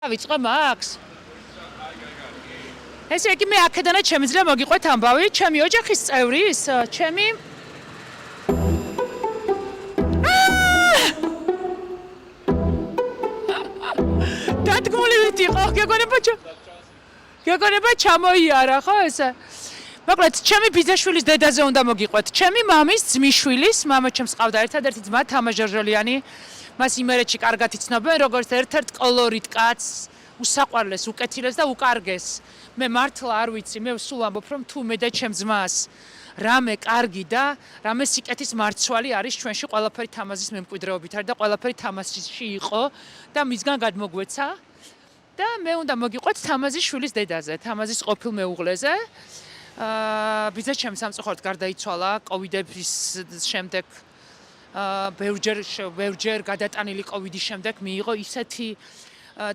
ვიწყო მაქს. ესე იგი მე აქედანაც შემიძლია მოგიყვეთ ამბავი, ჩემი ოჯახის წევრის, ჩემი დადგმული ვიყო, გეგონება ჩამოიარა, ხო ესე? მოკლედ, ჩემი ბიძაშვილის დედაზე უნდა მოგიყვეთ, ჩემი მამის ძმისშვილის, მამა ჩემს ყავდა ერთადერთი ძმა თამა ჟორჟოლიანი. მას იმერეთში კარგად იცნობენ, როგორც ერთ-ერთ კოლორიტ კაცს, უსაყვარლეს, უკეთილეს და უკარგეს. მე მართლა არ ვიცი, მე სულ ამბობ, რომ თუ მე და ჩემ ძმას რამე კარგი და რამე სიკეთის მარცვალი არის ჩვენში ყველაფერი თამაზის მემკვიდრეობით არის და ყველაფერი თამაზში იყო და მისგან გადმოგვეცა და მე უნდა მოგიყვეთ თამაზის შვილის დედაზე, თამაზის ყოფილ მეუღლეზე. ბიძა ჩემ სამწუხაროდ გარდაიცვალა კოვიდების შემდეგ. ბევრჯერ გადატანილი კოვიდის შემდეგ მიიღო ისეთი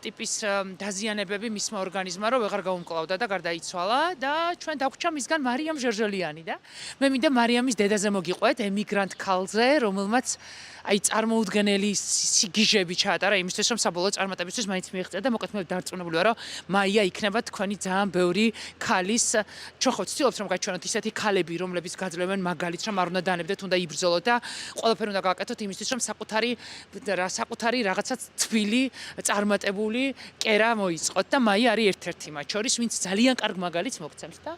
ტიპის დაზიანებები მისმა ორგანიზმმა, რომ ვეღარ გაუმკლავდა და გარდაიცვალა და ჩვენ დაგვჭა მისგან მარიამ ჟორჟოლიანი და მე მინდა მარიამის დედაზე მოგიყვეთ, ემიგრანტ ქალზე, რომელმაც აი წარმოუდგენელი სიგიჟები ჩაატარა იმისთვის, რომ საბოლოო წარმატებისთვის მაინც მიიღწია და მოკლედ მე დარწმუნებული ვარ, რომ მაია იქნება თქვენი ძალიან ბევრი ქალის, ჩვენ ხო ვცდილობთ რომ გაჩვენოთ ისეთი ქალები, რომლებიც გაძლევენ მაგალითს, რომ არ უნდა დაანებდეთ, უნდა იბრძოლოთ და ყველაფერი უნდა გავაკეთოთ იმისთვის, რომ საკუთარი რაღაცა თბილი, წარმატებული კერა მოიწყოთ და მაია არის ერთ-ერთი მათ შორის, ვინც ძალიან კარგ მაგალითს მოგცემს და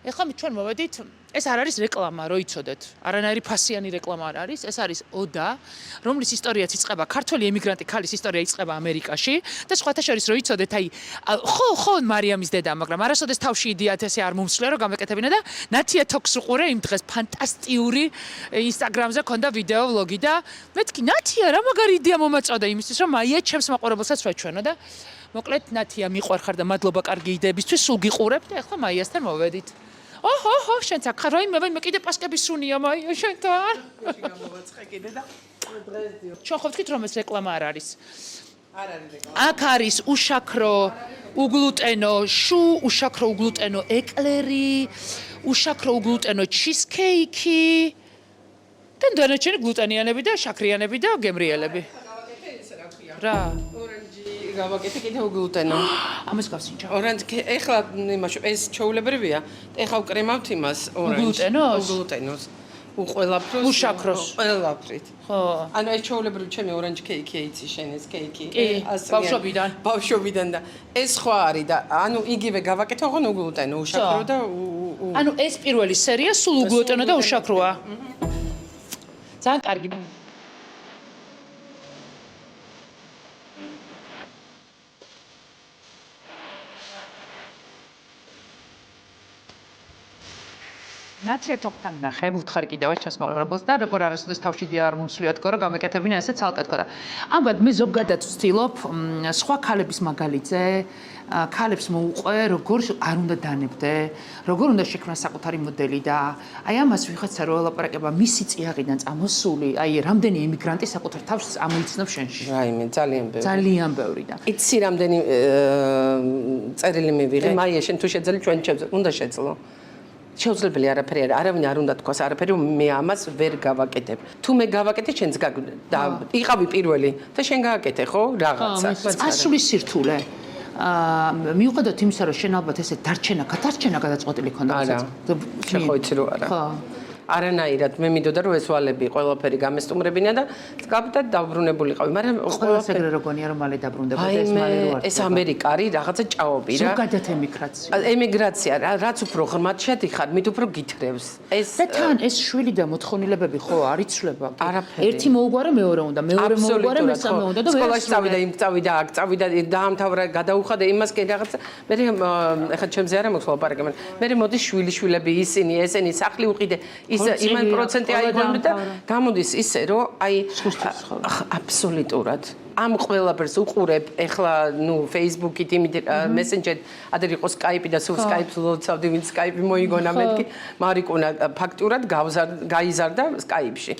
ეხლა ჩვენ მოვედით, ეს არ არის რეკლამა, რო იცოდეთ. არანაირი ფასიანი რეკლამა არ არის, ეს არის ოდა, რომლის ისტორიაც იწყება, ქართველი ემიგრანტი ქალის ისტორია იწყება ამერიკაში და სხვათა შორის რო იცოდეთ, აი, ხო, მარიამის დედა, მაგრამ არასოდეს თავში იდეათ ესე არ მომსვლია, რომ გამეკეთებინა და ნათია თოქს უყურე იმ დღეს ფანტასტიკური ინსტაგრამზე ქონდა ვიდეო ვლოგი და მეთქი ნათია რა მაგარი იდეა მომაწოდა იმისთვის, რომ მაია ჩემს მაყურებელსაც ვეჩვენო და მოკლედ ნათია მიყვარხარ და მადლობა კარგი იდეებისთვის, სულ გიყურებ და ახლა მაიასთან მოვედით. ოჰო, შენ საკ მე კიდე პასკები სუნია მაია შენთან. გამოვაცხე კიდე და დღეს დიო. ჩვენ ხო ვთქვით რომ ეს რეკლამა არ არის. არ არის რეკლამა. აქ არის უშაქრო, უგლუტენო შუ, უშაქრო უგლუტენო ეკლერი, უშაქრო უგლუტენო ჩიზკეიკი და დანარჩენი გლუტენიანები და შაქრიანები და გემრიელები. რა? გავაკეთე კიდე უგლუტენო. ამას გავსინჯა. ორანჟი ეხლა იმაში ეს ჩაულებრივია. ეხლა ვკრემავთ იმას ორანჟი. უგლუტენოს. უყველაფროს. უშაქროს. ყველაფრით. ხო. ანუ ეს ჩაულებრივი ჩემი ორანჟი კეიკი იცი შენ ეს კეიკი. ბავშვობიდან და ეს სხვა არის და ანუ იგივე გავაკეთე ოღონ უგლუტენო, უშაქრო და ანუ ეს პირველი სერია სულ უგლუტენო და უშაქროა. ძალიან კარგი. ნაცია თოქთან ნახე, ვუთხარი კიდევ ჩემს მაყურებელს და როგორ არასოდეს თავში არ მომსვლია თქო, რომ გამეკეთებინა ესე ცალკე თქო და ამგვარად მე ზოგადად ვცდილობ სხვა ქალების მაგალითზე ქალებს მოუყვე, როგორ არ უნდა დანებდე, როგორ უნდა შექმნა საკუთარი მოდელი და აი ამას ვიღაცა რო ელაპარაკება მისი წიაღიდან წამოსული, აი რამდენი ემიგრანტი საკუთარ თავს ამოიცნობს შენში. რაიმე, ძალიან ბევრი და იცი რამდენი წერილი მივიღე. მაია შენ თუ შეძელი ჩვენ ჩემს უნდა შეძლო. შეუძლებელი არაფერი არ არავინ არ უნდა თქვას არაფერი მე ამას ვერ გავაკეთებ თუ მე გავაკეთე შენც და იყავი პირველი და შენ გააკეთე ხო რაღაცა წასული სირთულე მიუხედავად იმისა რომ შენ ალბათ ესე დარჩენა გადაწყვეტილი ქონდა შენ ხო იცი რომ არა ხო არანაირად მე მინდოდა რომ ეს ვალები ყველაფერი გამესტუმრებინა და კაპიტად დაბრუნებულიყავი მაგრამ ყველას ეგრე როგონია რომ მალე დაბრუნდებოდა ეს მალე რო არ ეს ამერიკა არის რაღაცა ჭაობი რა ზოგადად ემიგრაცია რაც უფრო ღრმად შედიხარ მით უფრო გითხრევს ეს და თან ეს შვილი და მოთხოვნილებები ხო არ იცვლება ერთი მოუგვარე მეორე უნდა მეორე მოუგვარე მესამე უნდა და სკოლაში წავიდა იმ წავიდა აქ წავიდა დაამთავრა გადაუხადა იმას კი რაღაცა მე ეხლა ჩემზე არა მოგხლაპარაკე მე მოდის შვილიშვილები ისინი ესენი სახლი უყიდე იმან პროცენტი აიგონდა და გამოდის ისე რომ აი აბსოლუტურად ამ ყველაფერს უყურებ ეხლა ნუ Facebook-ით იმით Messenger-ით ადერ იყო Skype და სულ Skype-ს ლოცავდი ვინც Skype-ი მოიგონა მეთქი მარიკონა ფაქტურად გაიზარდა Skype-ში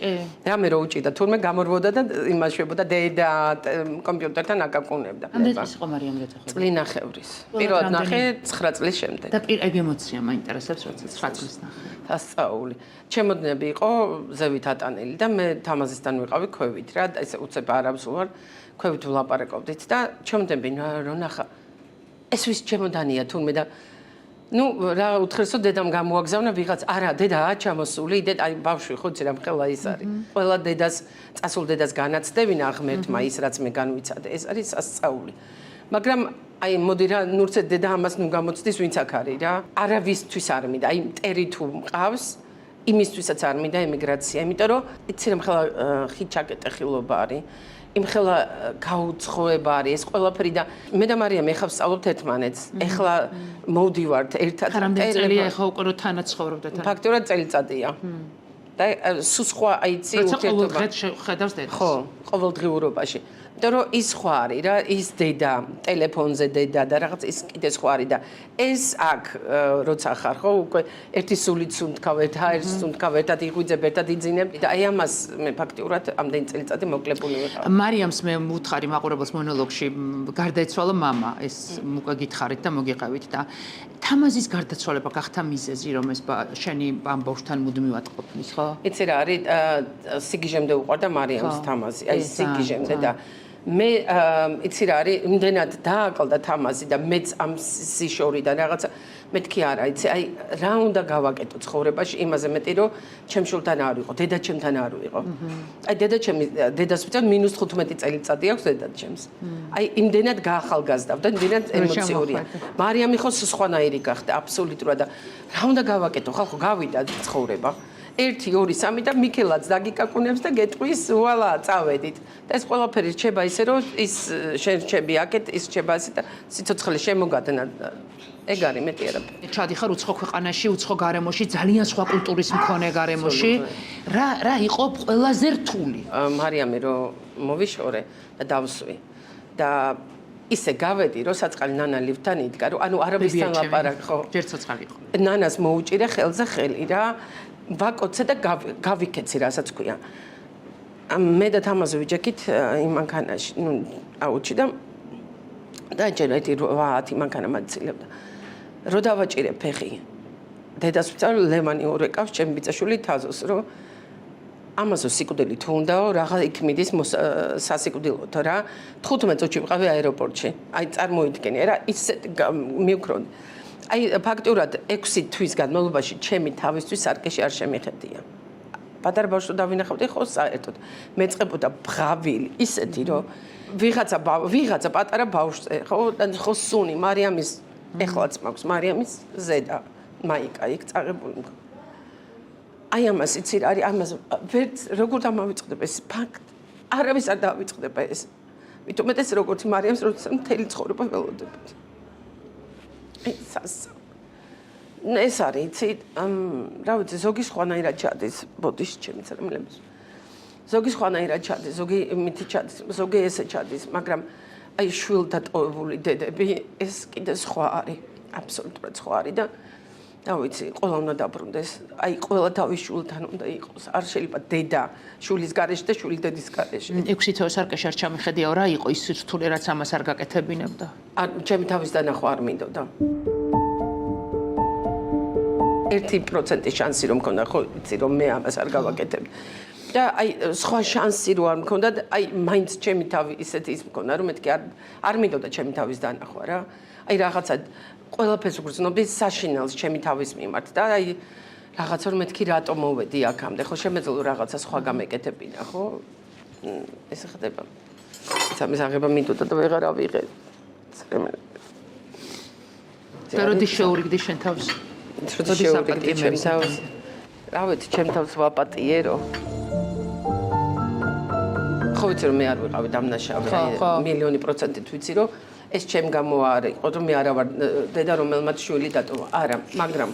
რამე რო უჭიდა თურმე გამორბოდა და იმაშვებოდა დედა კომპიუტერთან აკაკუნებდა ამდენს იყო მარიამ გეთახა წლინახევრის პირველად ნახე 9 წლის შემდეგ და ეგ ემოცია მაინტერესებს როცა 9 წლის ნახე დასწაული ჩემოდნები იყო ზევით ატანელი და მე თამაზისთან ვიყავი ქვევით რა ესე უცებ არავს ვარ ქვევით ვლაპარაკობდით და ჩემდები რომ ნახა ეს ვის ჩემოდანია თურმე და ნუ რა უთხრესო დედამ გამოაგზავნა ვიღაც არა დედაა ჩამოსული დედა აი ბავშვი ხო იცი რა მხელა ის არის ყველა დედას წასულ დედას განაცდებინა ღმერთმა ის რაც მე განვიცადე ეს არის სასწაული მაგრამ აი მოდი რა ნურცე დედა ამას ნუ გამოცდის ვინც აქ არის რა არავისთვის არ მინდა აი მტერი თუ მყავს იმისთვისაც არ მინდა ემიგრაცია იმიტომ რომ იცი რა მხელა ხიჩაკეტე ხილობა არის იმ ხელა გაუცხოება არის ეს ყველაფერი და მე და მარიამ ეხლა ვსწავლობთ ერთმანეთს ეხლა მოვდივართ ერთად რამდენი წელია ეხლა უკვე რომ თანაც ცხოვრობდეთ ფაქტურად წელიწადია და სულ სხვა აიცი ურთიერთობა ხედავს დედას ხო ყოველდღიურობაში იმიტომ რომ ის სხვა არის რა ის დედა ტელეფონზე დედა და რაღაც ის კიდე სხვა არის და ეს აქ როცა ხარ ხო უკვე ერთი სულით სუნთქავ ერთად სუნთქავ ერთად იღვიძებ ერთად იძინებ და აი ამას მე ფაქტურად ამდენი წელიწადი მოკლებული ვიყავ მარიამს მე მუთხარი მაყურებელს მონოლოგში გარდაიცვალა მამა ეს უკვე გითხარით და მოგიყევით და თამაზის გარდაცვალება გახდა მიზეზი რომ ეს შენი ამ ბავშვთან მუდმივად ყოფნის ხო იცი რა არის სიგიჟემდე უყვარდა მარიამს თამაზი აი სიგიჟემდე და მე იცი რა არის იმდენად დააკლდა თამაზი და მეც ამ სიშორიდან რაღაცა მეთქი არა იცი აი რა უნდა გავაკეთო ცხოვრებაში იმაზე მეტი რომ ჩემ შულთან არ ვიყო დედა ჩემთან არ ვიყო აი დედას ვიწევ -15 წელიწადი აქვს დედად ჩემს აი იმდენად გაახალგაზრდა და იმდენად ემოციურია მარიამი ხო სხვანაირი გახდა აბსოლუტურად და რა უნდა გავაკეთო ხალხო გავიდა ცხოვრება 1 2 3 და მიქელაც დაგიკაკუნებს და გეტყვის ვალა წავედით და ეს ყველაფერი რჩება ისე რომ ის შენ რჩები აქეთ ის რჩება ასე და სიცოცხლე შემოგადნა ეგ არის მეტი არაფერი ჩადიხარ უცხო ქვეყანაში უცხო გარემოში ძალიან სხვა კულტურის მქონე გარემოში რა იყო ყველაზე რთული მარიამი რომ მოვიშორე და დავსვი და ისე გავედი რომ საწყალი ნანა ლიფტთან იდგა რომ ანუ არაბისთან ლაპარაკ ხო ჯერ ცოცხალი იყო ნანას მოუჭირე ხელზე ხელი რა ვაკოცე და გავიქეცი რასაც ქვია მე და თამაზი ვიჯექით იმ მანქანაში ნუ აუჩი და დაჭერა 8 მანქანა მაცილებდა რო დავაჭირე ფეხი დედას ვწარ ლემანი ორეკავს ჩემი ბიძაშვილი თაზოს რომ ამასო სიკვდილი თუ უნდაო რაღა იქ მიდის სასიკვდილოთო რა 15 წუთში ვიყავი აეროპორტში აი წარმოიდგენი რა ისე მივქრონდი აი ფაქტურად 6 თვის განმავლობაში ჩემი თავისთვის არკეში არ შემიხედია. პატარა ბავშვი დავინახავდი ხო საერთოდ. მეწყებოდა ბღავილი ისეთი რომ ვიღაცა პატარა ბავშვზე ხო ხო სუნი მარიამის ეხლაც მაქვს მარიამის ზედა მაიკა იქ წაღებული. აი ამას იცი რა არის ამას ვერც როგორ დამავიწყდება ეს ფაქტ არავის არ დავიწყდება ეს. მithumet ეს როგორც მარიამს როცა მთელი ცხოვრება ველოდებოდი. ეს არის იცი რა ვიცი ზოგი სხვანაირად ჩადის ბოდიში ჩემი ცერემლებს ზოგი სხვანაირად ჩადის ზოგი მითი ჩადის ზოგი ესე ჩადის მაგრამ აი შვილთა ტოვებული დედები ეს კიდე სხვა არის აბსოლუტურად სხვა არის და ვიცი ყველა უნდა დაბრუნდეს აი ყველა თავის შვილთან უნდა იყოს არ შეიძლება დედა შვილის გარეშე და შვილი დედის გარეშე 6 თვეს არკეში არ ჩამიხედია რა იყო ის რთული რაც ამას არ გაკეთებინებდა ჩემი თავის დანახვა არ მინდოდა 1% შანსი რომ მქონდა ხო იცი რომ მე ამას არ გავაკეთებ და აი სხვა შანსი რო არ მქონდა აი მაინც ჩემი თავი ისეთი ის მქონდა რომ მეთქი არ მინდოდა ჩემი თავის დანახვა რა აი რაღაცა ყველაფერს უგრძნობდი საშინელს ჩემი თავის მიმართ და აი რაღაცა რომ მეთქი რატომ მოვედი აქამდე ხო შემეძლო რაღაცა სხვა გამეკეთებინა ხო ეს ხდება სამის აღება მინდოდა და ვეღარ ავიღე როდი შეურიგდი შენ თავს როდი შეურიგდი ჩემ თავს რა ვიცი ჩემ თავს ვაპატიერო ხო ვიცი რომ მე არ ვიყავი დამნაშავე 1,000,000% ვიცი რომ ეს ჩემ გამო არ იყო რომ მე არა ვარ დედა რომელმაც შვილი დატოვა არა მაგრამ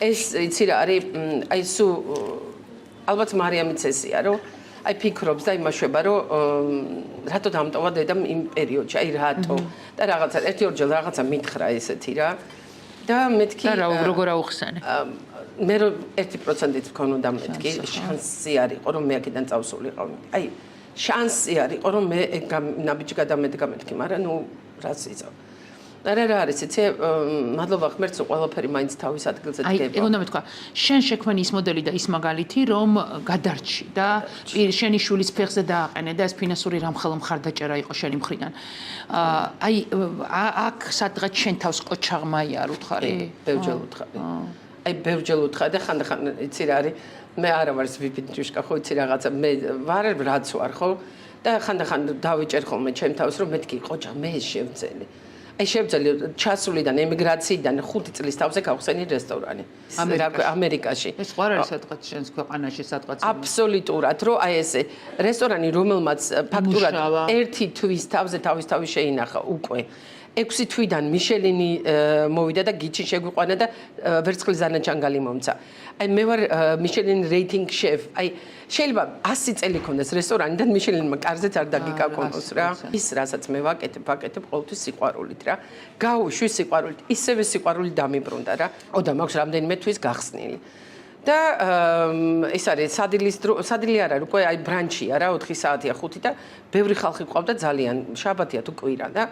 ეს იცი რა არის აი სუ ალბათ მარიამიც ესეა რომ აი ფიქრობს და იმაშვება რომ რატო დამტოვა დედამ იმ პერიოდში აი რატო და რაღაცა ერთი ორჯერ რაღაცა მითხრა ესეთი რა და მეთქი და როგორ აუხსენე მე რომ 1%-ით მქონოდა მეთქი შანსი არ იყო რომ მე აქედან წავსულიყავ აი შანსი არ იყო რომ მე ნაბიჯი გადამედგა მეთქი მაგრამ ნუ რაც იწევ რა არის იცი მადლობა ღმერთს ყველაფერი მაინც თავის ადგილზე დგება. აი ეგ უნდა მეთქვა შენ შექმენი ის მოდელი და ის მაგალითი რომ გადარჩი და შენი შვილის ფეხზე დააყენე და ეს ფინანსური რამხელა მხარდაჭერა იყო შენი მხრიდან. აი აქ სადღაც შენ თავს ყოჩაღმაია არ უთხარი? ბევრჯერ უთხარი. აი ბევრჯერ უთხარი და ხანდახან იცი რა არის მე არა ვარ ვიფინჯუშკა ხო იცი რაღაცა მე ვარ რაც ვარ ხო და ხანდახან დავიჭერ ხოლმე ჩემ თავს რომ მეთქი ყოჩა მე შევძელი. აი შევძელი ჩასულიდან ემიგრაციიდან 5 წლის თავზე გავხსენი რესტორანი ამერიკაში. ეს ყარ არის სადღაც შენს ქვეყანაში სადღაც აბსოლუტურად რომ აი ესე რესტორანი რომელმაც ფაქტურად ერთი თვის თავზე თავის შეინახა უკვე 6 თვიდან მიშელინი მოვიდა და გიჩი შეგვიყვანა და ვერცხლის ზანაჩანგალი მომცა. აი მე ვარ მიშელინ რეიტინგ შეფ. აი შეიძლება 100 წელი ქონდეს რესტორანი და მიშელინმა კარზეც არ დაგიკავოს რა. ის რასაც მე ვაკეთებ ყოველთვის სიყვარულით რა. გაუშვი სიყვარულით, ისევე სიყვარულით დამიბრუნდა რა. და მაქვს რამდენიმე თვის გახსნილი. და ეს არის სადილი არ არის უკვე აი ბრანჩია რა 4 საათია 5 და ბევრი ხალხი ყავდა ძალიან შაბათია თუ კვირა და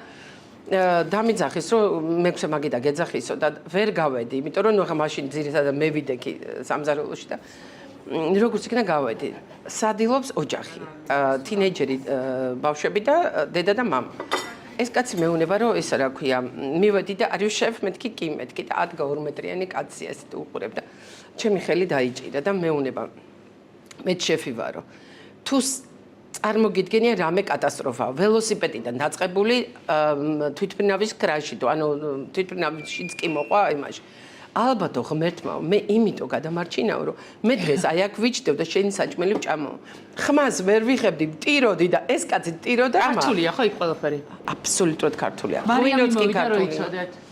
დამიძახის რომ მე მაგიდა გეძახისო და ვერ გავედი იმიტომ რომ ნუ მაშინ ძირითადად მე ვიდექი სამზარეულოში და როგორც იქნა გავედი სადილობს ოჯახი თინეიჯერი ბავშვები და დედა და მამა ეს კაცი მეუნება რომ ესა რა ქვია მივედი და არის შეფ მეთქი კი მეთქი და 10 მეტრიანი კაცია ეს უყურებ და ჩემი ხელი დაიჭირა და მეუნება მე შეფი ვარო თუ წარმოგიდგენია რამე კატასტროფაა ველოსიპედიდან დაწყებული თვითმფრინავის კრაში თუ ანუ თვითმფრინავშიც კი მოყვა იმაში ალბათო ღმერთმა მე იმიტომ გადამარჩინაო რომ მე დღეს აი აქ ვიჩდევ და შენი საჭმელი ვჭამო ხმას ვერ ვიხებდი ტიროდი და ეს კაცი ტიროდა ქართულია ხო იქ ყველაფერი აბსოლუტურად ქართულია ღვინოც კი ქართულია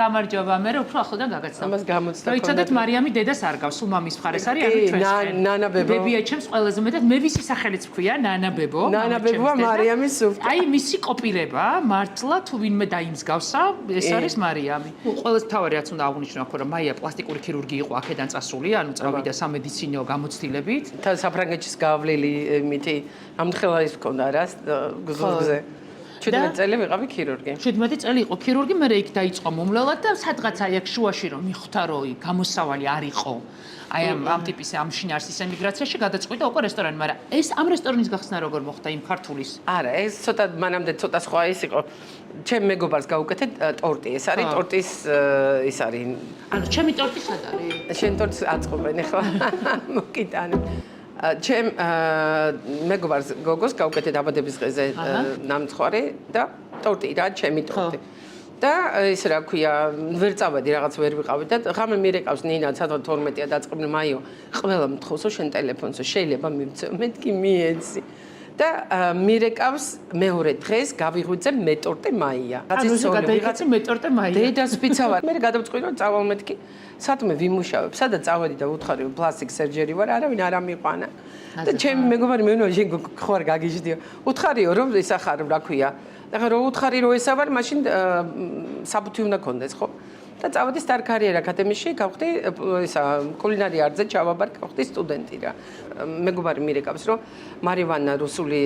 გამარჯობა მე უფრო ახლოდან გაგაცნო ამას გამოცდა რომ იცოდეთ მარიამი დედას არ გავს უმამის მხარეს არის ანუ ჩვენს ნანა ბებო ბებია ჩემს ყველაზე მეტად მე ვისი სახელიც ვქვია ნანა ბებო ნანა ბებოა მარიამის სუფთა აი მისი კოპირება მართლა თუ ვინმე დაიმსგავსა ეს არის მარიამი ყველაზე თავარი რაც უნდა აღვნიშნო აქ რომ მაია პლასტიკური ქირურგი იყო აქედან წასული ანუ წავიდა სამედიცინო გამოცდილებით თან საფრანგეთში გავლილი იმითი ამთხელა ის მქონდა რა გზურგზე 17 წელი ვიყავი ქირურგი. 17 წელი იყო ქირურგი, მე იქ დაიწყო მომვლელად და სადღაც აი აქ შუაში რომ მიხვდა რომ გამოსავალი არ იყო. აი ამ ტიპის ამ შინაარსის ემიგრაციაში გადაწყვიტა უკვე რესტორანი, მაგრამ ეს ამ რესტორანის გახსნა როგორ მოხდა იმ ქართულის? არა, ეს ცოტა მანამდე ცოტა სხვა ის იყო. ჩემ მეგობარს გავუკეთე ტორტი. ეს არის ტორტის ის არის. ანუ ჩემი ტორტი სად არის? შენ ტორტს აწყობენ ახლა. მოკიტანი. ჩემ მეგობარს გოგოს გავუკეთე დაბადების დღეზე ნამცხვარი და ტორტი რა ჩემი ტორტი და ის რა ქვია ვერ წავედი რაღაც ვერ ვიყავი და ხამე მირეკავს ნინა ცოტა 12-ია დაწყებული მაიო ყველა მთხოვსო შენ ტელეფონსო შეიძლება მივცე მეთქი მიეცი და მირეკავს მეორე დღეს გავიღვიძე მე ტორტე მაია ანუ გადაიღაცე მე ტორტე მაია დედას პიცა ვარ მე გადავწყვიტე რომ წავალ მეთქი სათმე ვიმუშავებ სადაც წავედი და უთხარი რომ პლასტიკ სერჯერი ვარ არავინ არ ამიყვანა და ჩემი მეგობარი მეუბნება შენ ხوار გაგიჟდიო უთხარიო რომ ისახარ რა ქვია და რომ უთხარი რომ ესა ვარ მაშინ საბუთი უნდა კონდეს ხო და წავედი სტარ კარიერა აკადემიაში გავხდი ისა კულინარი არტზე ჩავაბარ გავხდი სტუდენტი რა მეგობარი მირეკავს რომ მარივანა რუსული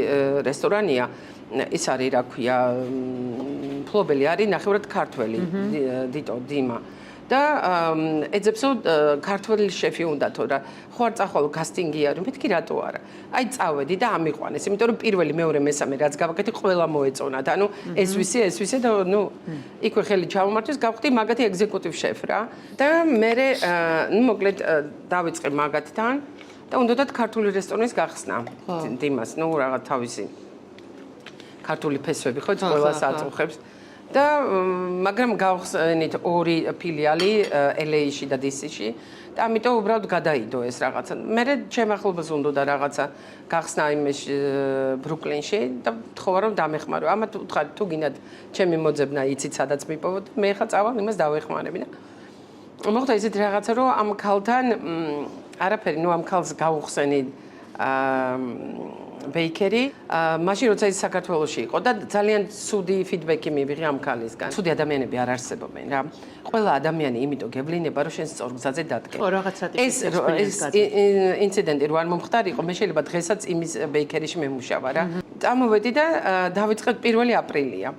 რესტორანია ის არის რა ქვია ფლობელი არის ნახევრად ქართველი დიტო დიმა და ეძებსო ქართველი შეფი უნდათო რა ხوار წახვალ კასტინგი არის მეთქი რატო არა აი წავედი და ამიყვანეს იმიტომ რომ პირველი მეორე მესამე რაც გავაკეთე ყველა მოეწონათ ანუ ეს ვისი და ნუ იქვე ხელი ჩავმართვის გავხდი მაგათი ეგზეკუტივ შეფ რა და მე ნუ მოკლედ დავიწყე მაგათთან და უნდათ ქართული რესტორნის გახსნა დიმას ნუ რაღაც თავისი ქართული ფესვები ხო ყველას აწუხებს და მაგრამ გავხსენით ორი ფილიალი LA-ში და DC-ში და ამიტომ უბრალოდ გადაიდო ეს რაღაცა. მე ჩემ ახლობას უნდა რაღაცა გახსნა იმაში ბრუკლინში და თხოვა რომ დამეხმარო. ამათ უთხარი თუ გინდათ ჩემი მოძებნა იცით სადაც მიპოვოთ მე ხა წავალ იმას დავეხმარები და მოხდა ისეთი რაღაცა რომ ამ ქალთან არაფერი ნუ ამ ქალს გავუხსენი ბეიკერი მაშინ როცა ის საქართველოში იყო და ძალიან ცუდი ფიდბექი მივიღე ამ ქალისგან. ცუდი ადამიანები არ არსებობენ რა. ყველა ადამიანი იმიტომ გებლინება რომ შენ სწორ გზაზე დადგე. ხო რაღაცა ეს ინციდენტი რო არ მომხდარიყო მე შეიძლება დღესაც იმის ბეიკერიში მემუშავა რა. წამოვედი და დავიწყეთ 1 აპრილია.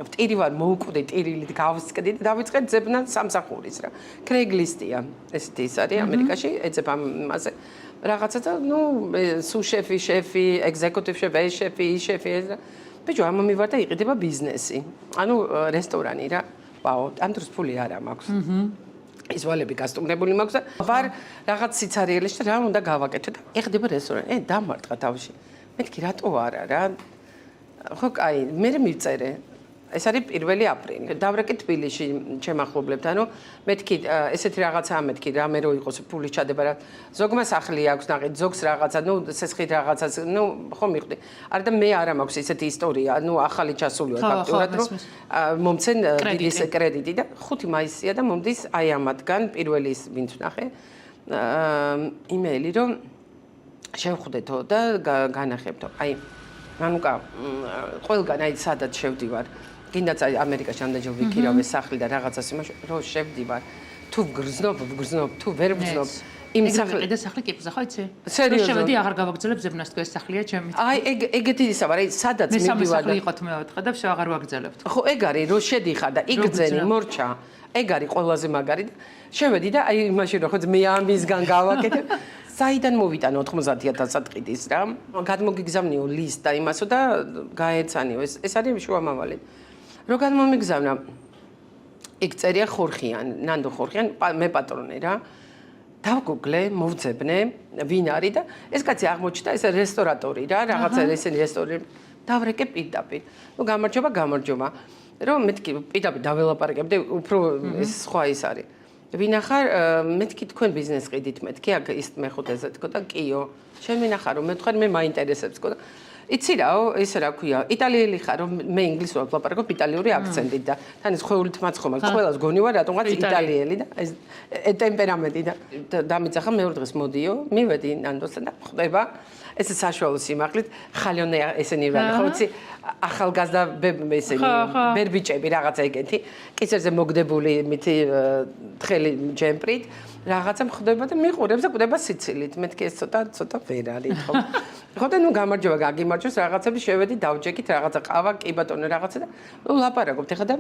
ვტირი ვარ მოუკვდი ტირილით გავსკდი და დავიწყე ძებნა სამსახურის რა. Craigslist-ია ესეთი ის არის ამერიკაში, ეძებ ამაზე რაღაცა და სუშეფი, შეფი, executive chef, შეფი, შეფი ბიჭო ამ მივარ და იყიდება ბიზნესი. ანუ რესტორანი რა. ვაუ, ამ დროს ფული არა მაქვს. ის ვალები გასტუმრებული მაქვს და ვარ რაღაც სიცარიელში და რა უნდა გავაკეთო და იყიდება რესტორანი. დამარტყა თავში. მეთქი რატო არა რა. ხო, კაი, მე მივწერე. ეს არის 1 აპრილი. დავრეკე თბილისში ჩემახლობლებთან, რომ მეთქი ესეთი რაღაცაა მეთქი რამე რო იყოს ფულის ჩადება რა. ზოგმა სახლი აქვს ნახეთ, ზოგს რაღაცა, სესხით რაღაცას, ხო მიხვდი. არა და მე არა მაქვს ესეთი ისტორია, ახალი ჩასული ვარ ფაქტურად, რომ მომცენ დიდი კრედიტი და 5 მაისია და მომდის აი ამათგან პირველი ის ვინც ვნახე იმეილი, რომ შევხვდეთო და განახებთო. აი მანუკა ყველგან აი სადაც შევდივარ გინდაც აი ამერიკაში ამდენჯერ ვიქირავე სახლი და რაღაცას იმაში რო შევდივარ თუ ვგრძნობ თუ ვერ ვგრძნობ იმ სახლი და სახლი კიპზე ხო იცი? სერიოზულად შევედი აღარ გავაგრძელებ ზებნას თქვენ სახლია ჩემი. აი ეგეთი ისა ვარ აი სადაც მივდივარ და სახლი იყოთ მეოთხე და შევ აღარ ვაგრძელებთ. ხო ეგ არის რო შედიხარ და იგრძენი მორჩა ეგ არის ყველაზე მაგარი და შევედი და აი იმაში რო ხო მე ამისგან გავაკეთე საიდან მოვიტანო 90,000 ტყიდის რა გადმოგიგზავნიო ლისტა იმასო და გაეცანიო ეს არის შუამავალი რო გადმომიგზავნა იქ წერია ხორხიან ნანდო ხორხიან მე პატრონი რა დავგუგლე მოვძებნე ვინ არის და ეს კაცი აღმოჩნდა ეს რესტორატორი რა რაღაცა ესენი რესტორანი დავრეკე პირდაპირ გამარჯობა რომ მეთქი პირდაპირ დაველაპარაკებდი უფრო ეს სხვა ის არის ვინახარ მეთქი თქვენ ბიზნეს ყიდით მეთქი აქ ის მეხუთეზე თქო და კიო შენ ვინახარ რომ მე თქვენ მე მაინტერესებს თქო და იცი რაო ეს რა ქვია იტალიელი ხარ რომ მე ინგლისურად ვლაპარაკობ იტალიური აქცენტით და თან ის ხვეულით მაცხომა ყველას გონი ვარ რატომღაც იტალიელი და ეს ტემპერამენტი და დამიძახა მეორე დღეს მოდიო მივედი ნანდოსთან და ხვდება ეს საშუალო სიმაღლით ხალიონე ესენი რა ხო იცი ახალგაზრდა ესენი ბერბიჭები რაღაცა ეგეთი კისერზე მოგდებული მითი თხელი ჯემპრით რაღაცა მხდება და მიყურებს და კვდება სიცილით მეთქი ეს ცოტა ვერ არის ხო ხო და გამარჯობა გაგიმარჯოს რაღაცები შევედი დავჯეკით რაღაცა ყავა კი ბატონო რაღაცა და ლაპარაკობთ ეხლა და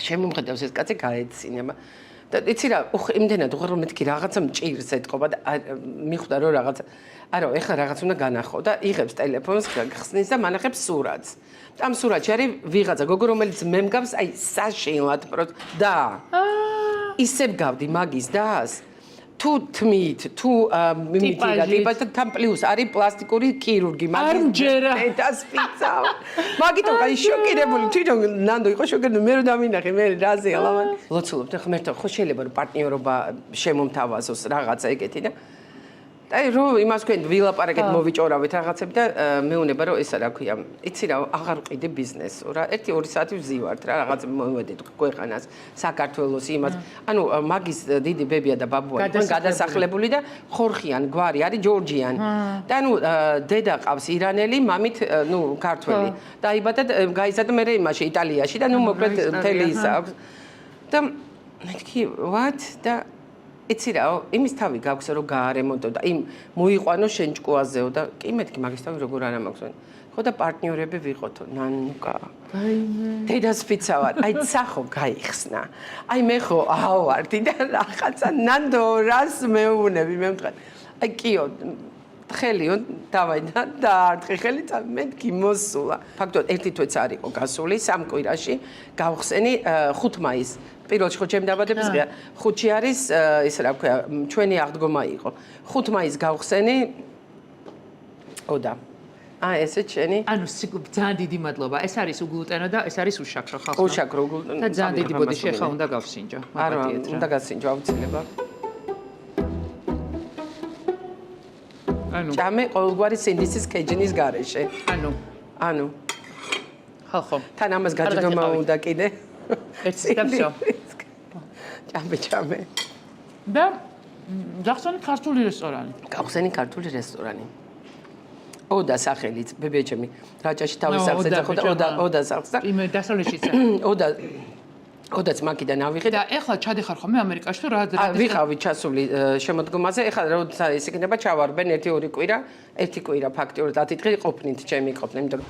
შემომხედავს ეს კაცი გაეცინება და იცი რა იმდენად უხარ რომ მეთქი რაღაცა მჭირს ეთყობა და მიხვდა რომ რაღაცა არა ეხლა რაღაც უნდა განახო და იღებს ტელეფონს ხსნის და მანახებს სურათს ამ სურათში არის ვიღაცა გოგო რომელიც მე მგავს აი საშინლად და ისე გავდი მაგის დას თუ თმით თუ მიტირა და თან პლუს არის პლასტიკური ქირურგი მაგის და სპიცა მაგითო აი შოკირებული თვითონ ნანდო იყო შოკირებული მე რომ დამინახე მე რაზე ალამან ლოცულობ და ხმერთა ხო შეიძლება რომ პარტნიორობა შემომთავაზოს რაღაცა ეგეთი და აი რომ იმას თქვენ ვილაპარაკეთ მოვიჭორავეთ რაღაცები და მეუნება რომ ესა რა ქვია იცი რა აღარ ვყიდე ბიზნესო რა 1-2 საათი ვზივართ რა რაღაც მოვედით ქვეყანას საქართველოს იმას ანუ მაგის დიდი ბებია და ბაბუა თქვენ გადასახლებული და ხორხიან გვარი არის ჯორჯიან და ანუ დედა ყავს ირანელი მამით ქართველი დაიბადა გაიზარდა მე იმაში იტალიაში და მოკლედ მთელი ისა აქვს და მეთქი what და იცი რა იმის თავი გაქვს რომ გაარემონტო და იმ მოიყვანო შენ ჭკუაზეო და კი მეთქი მაგის თავი როგორ არა მაქვს ხო და პარტნიორები ვიყოთო ნანუკა დედას ფიცა ვარ აი სახო გაიხსნა აი მე ხო ავარდი და რაღაცა ნანდო რას მეუბნები მე მტყარ აი კიო ხელიო დავაი და არტყი ხელი და მეთქი მოსულა ფაქტობრივად ერთი თვეც არ იყო გასული 3 კვირაში გავხსენი 5 მაისს პირველში ხო ჩემი დაბადების დღეა 5-ში არის ის რა ქვია ჩვენი აღდგომა იყო 5 მაისს გავხსენი ოდა ესე ჩენი ანუ ძალიან დიდი მადლობა ეს არის უგლუტენო და ეს არის უშაქრო ხალხო უშაქრო უგლუტენო და ძალიან დიდი ბოდიში ახლა უნდა გავსინჯო არა უნდა გასინჯო აუცილებლად ანუ ჭამე ყოველგვარი სინდისის კეჯინის გარეშე ანუ ხალხო თან ამას გაჯდომა უნდა კიდე ერთი და всё ჭამე და გახსენე ქართული რესტორანი გავხსენი ქართული რესტორანი ოდა სახელით ბებიაჩემი რაჭაში თავის სახზე და ოდა სახს და იმე დასავლეთშიც ოდაც მაგიდან ავიღე და ეხლა ჩადიხარ ხოლმე ამერიკაში თუ რა ვიყავი ჩასული შემოდგომაზე ეხლა როცა ეს იქნება ჩავარბენ 1-2 კვირა ფაქტიურად 10 დღე ყოფნით ჩემი ყოფნა იმიტომ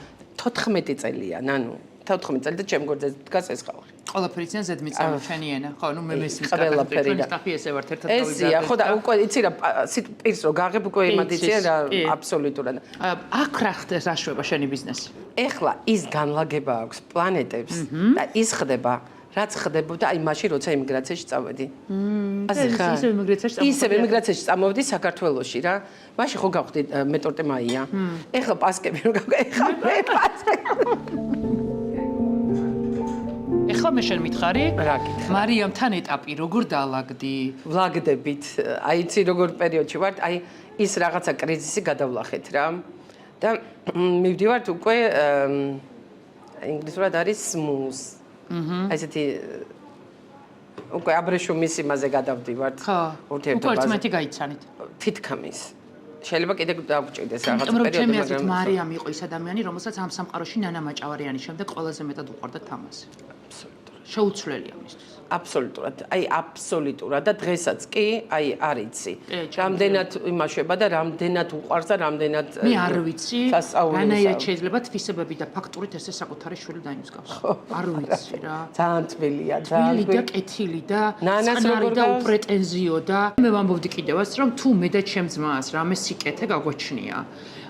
14 წელია ნანუ 14 წელი და ჩემ გვერდზე დგას ეს ხალხი. ყველაფერი ძენ ზედმიწევი ჩვენი ენა. ხო, ნუ მე მესმის ყველაფერი და სტაფი ესე ვართ ერთად ესია, ხო და უკვე იცი რა პირს რო გაღებ უკვე იმად იცი რა აბსოლუტურად. აქ რა ხდება რაშვება შენი ბიზნესი? ეხლა ის განლაგება აქვს პლანეტებს და ის ხდება რაც ხდებოდა აი მაშინ როცა იმიგრაციაში წავედი. ასე ხარ? ისევ იმიგრაციაში წავედი. ისევ იმიგრაციაში წამოვედი საქართველოში რა. მაშინ ხო გავხდი მეტორტე მაია. ეხლა პასკები რო გავხდი, ეხლა მე პასკები. ეხლა მე შენ მითხარი? რა გითხრა? მარიამთან ეტაპი როგორ დაალაგდი? ვლაგდებით. აი იცი როგორ პერიოდში ვართ, აი ის რაღაცა კრიზისი გადავლახეთ რა. და მივდივართ უკვე ინგლისურად არის smooth. აი ესეთი უკვე აბრეშუმის იმაზე გადავდივართ. ხო. ურთიერთობაზე. უკვე ერთმანეთი გაიცანით. თითქმის. შეიძლება კიდე დაგვჭირდეს რაღაცა იმიტომ რომ პერიოდი, ჩემი აზრით მარიამ იყო ის ადამიანი, რომელსაც ამ სამყაროში ნანა მაჭავარიანის შემდეგ ყველაზე მეტად უყვარდა თამასი. აბსოლუტურად. შეუცვლელია მისთვის. აბსოლუტურად. აი აბსოლუტურად და დღესაც კი აი არ იცი. რამდენად იმაშება და რამდენად უყვარს და რამდენად მე არ ვიცი, სასწაულს. რანაირად შეიძლება თვისებები და ფაქტურით ესე საკუთარი შვილი დაიმსგავს. არ ვიცი რა. ძალიან თბილია, თბილი და კეთილი და ნანას წყნარი როგორ და გავს? უპრეტენზიო და მე ვამბობდი კიდევაც რომ თუ მე და ჩემ ძმას რამე სიკეთე გაგვაჩნია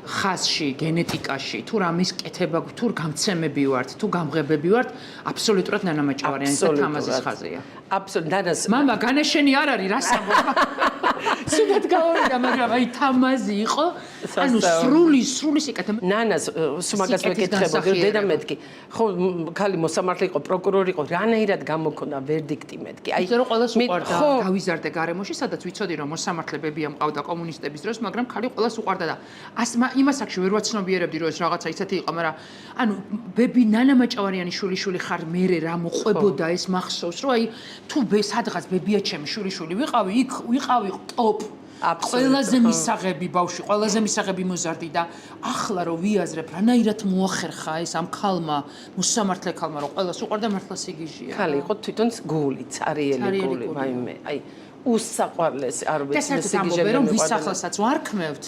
ხაზში, გენეტიკაში, თუ რამის კეთება, თუ გამცემები ვართ, თუ გამღებები ვართ, აბსოლუტურად ნანამაჭავარიანი და თამაზის ხაზია. აბსოლუტურად. ნანას მამა, განაშენი არ არის, რას ამბობ? სულად გავავიდა, მაგრამ აი თამაზი იყო, ანუ სრული სიკეთე. ნანას სუმაგას მეკითხებოდი, დედა მეთქი. ხო, ქალი მოსამართლე იყო, პროკურორი იყო, რანაირად გამოგქონდა ვერდიქტი მეთქი. აი, ზერო ყველას უყვარდა. გავიზარდე გარემოში, სადაც ვიცოდი რომ მოსამართლებებია მყავდა კომუნისტების დროს, მაგრამ ხალი ყველას უყვარდა და იმას აქ ვერ ვაცნობიერებდი რომ ეს რაღაცა ისეთი იყო, მაგრამ ანუ ბები ნანამაჭავარიანი შული ხარ მერე რა მოყვებოდა ეს მახსოვს რომ აი თუ სადღაც ბებია ჩემი შული ვიყავი, იქ ვიყავი ტოპ ყველაზე მისაღები ბავშვი, ყველაზე მისაღები მოზარდი და ახლა რომ ვიაზრებ, რანაირად მოახერხა ეს ამ ქალმა, მოსამართლე ქალმა რომ ყველას უყვარდა მართლა სიგიჟია. ქალი იყო თვითონ გული, цаრიელი გული, ვაიმე, აი უსაყვარლესი არ ვიცი სიგიჟები რომ ვისახლასაც ვარქმევთ.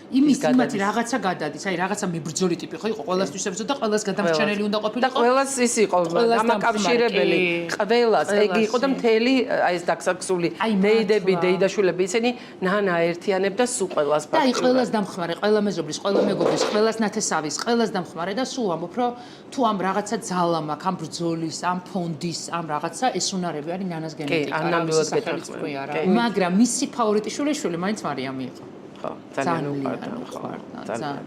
იმათი რაღაცა გადადის, აი რაღაცა მებრძოლი ტიპი ხო იყო, ყველასთვის ებრძო და ყველას გადამრჩენელი უნდა ყოფილიყო. და ყველას ის იყო, დამაკავშირებელი, ყველას ეგ იყო და მთელი აი ეს დაქსაქსული დეიდები, დეიდაშვილები ისინი ნანა ერთიანებდა სულ ყველას და აი ყველას დამხმარე, ყველა მეზობლის, ყველა მეგობრის, ყველას ნათესავის, ყველას დამხმარე და სულ ამბობ რომ თუ ამ რაღაცა ძალა მაქვს, ამ ბრძოლის, ამ ფონდის, ამ რაღაცა ეს უნარები არის ნანას გენეტიკა. კი, ანამდვილად გეთახმები. მაგრამ მისი ფავორიტი შვილი მარიამი იყო. ხო, ძალიან უყვარდა. ძალიან.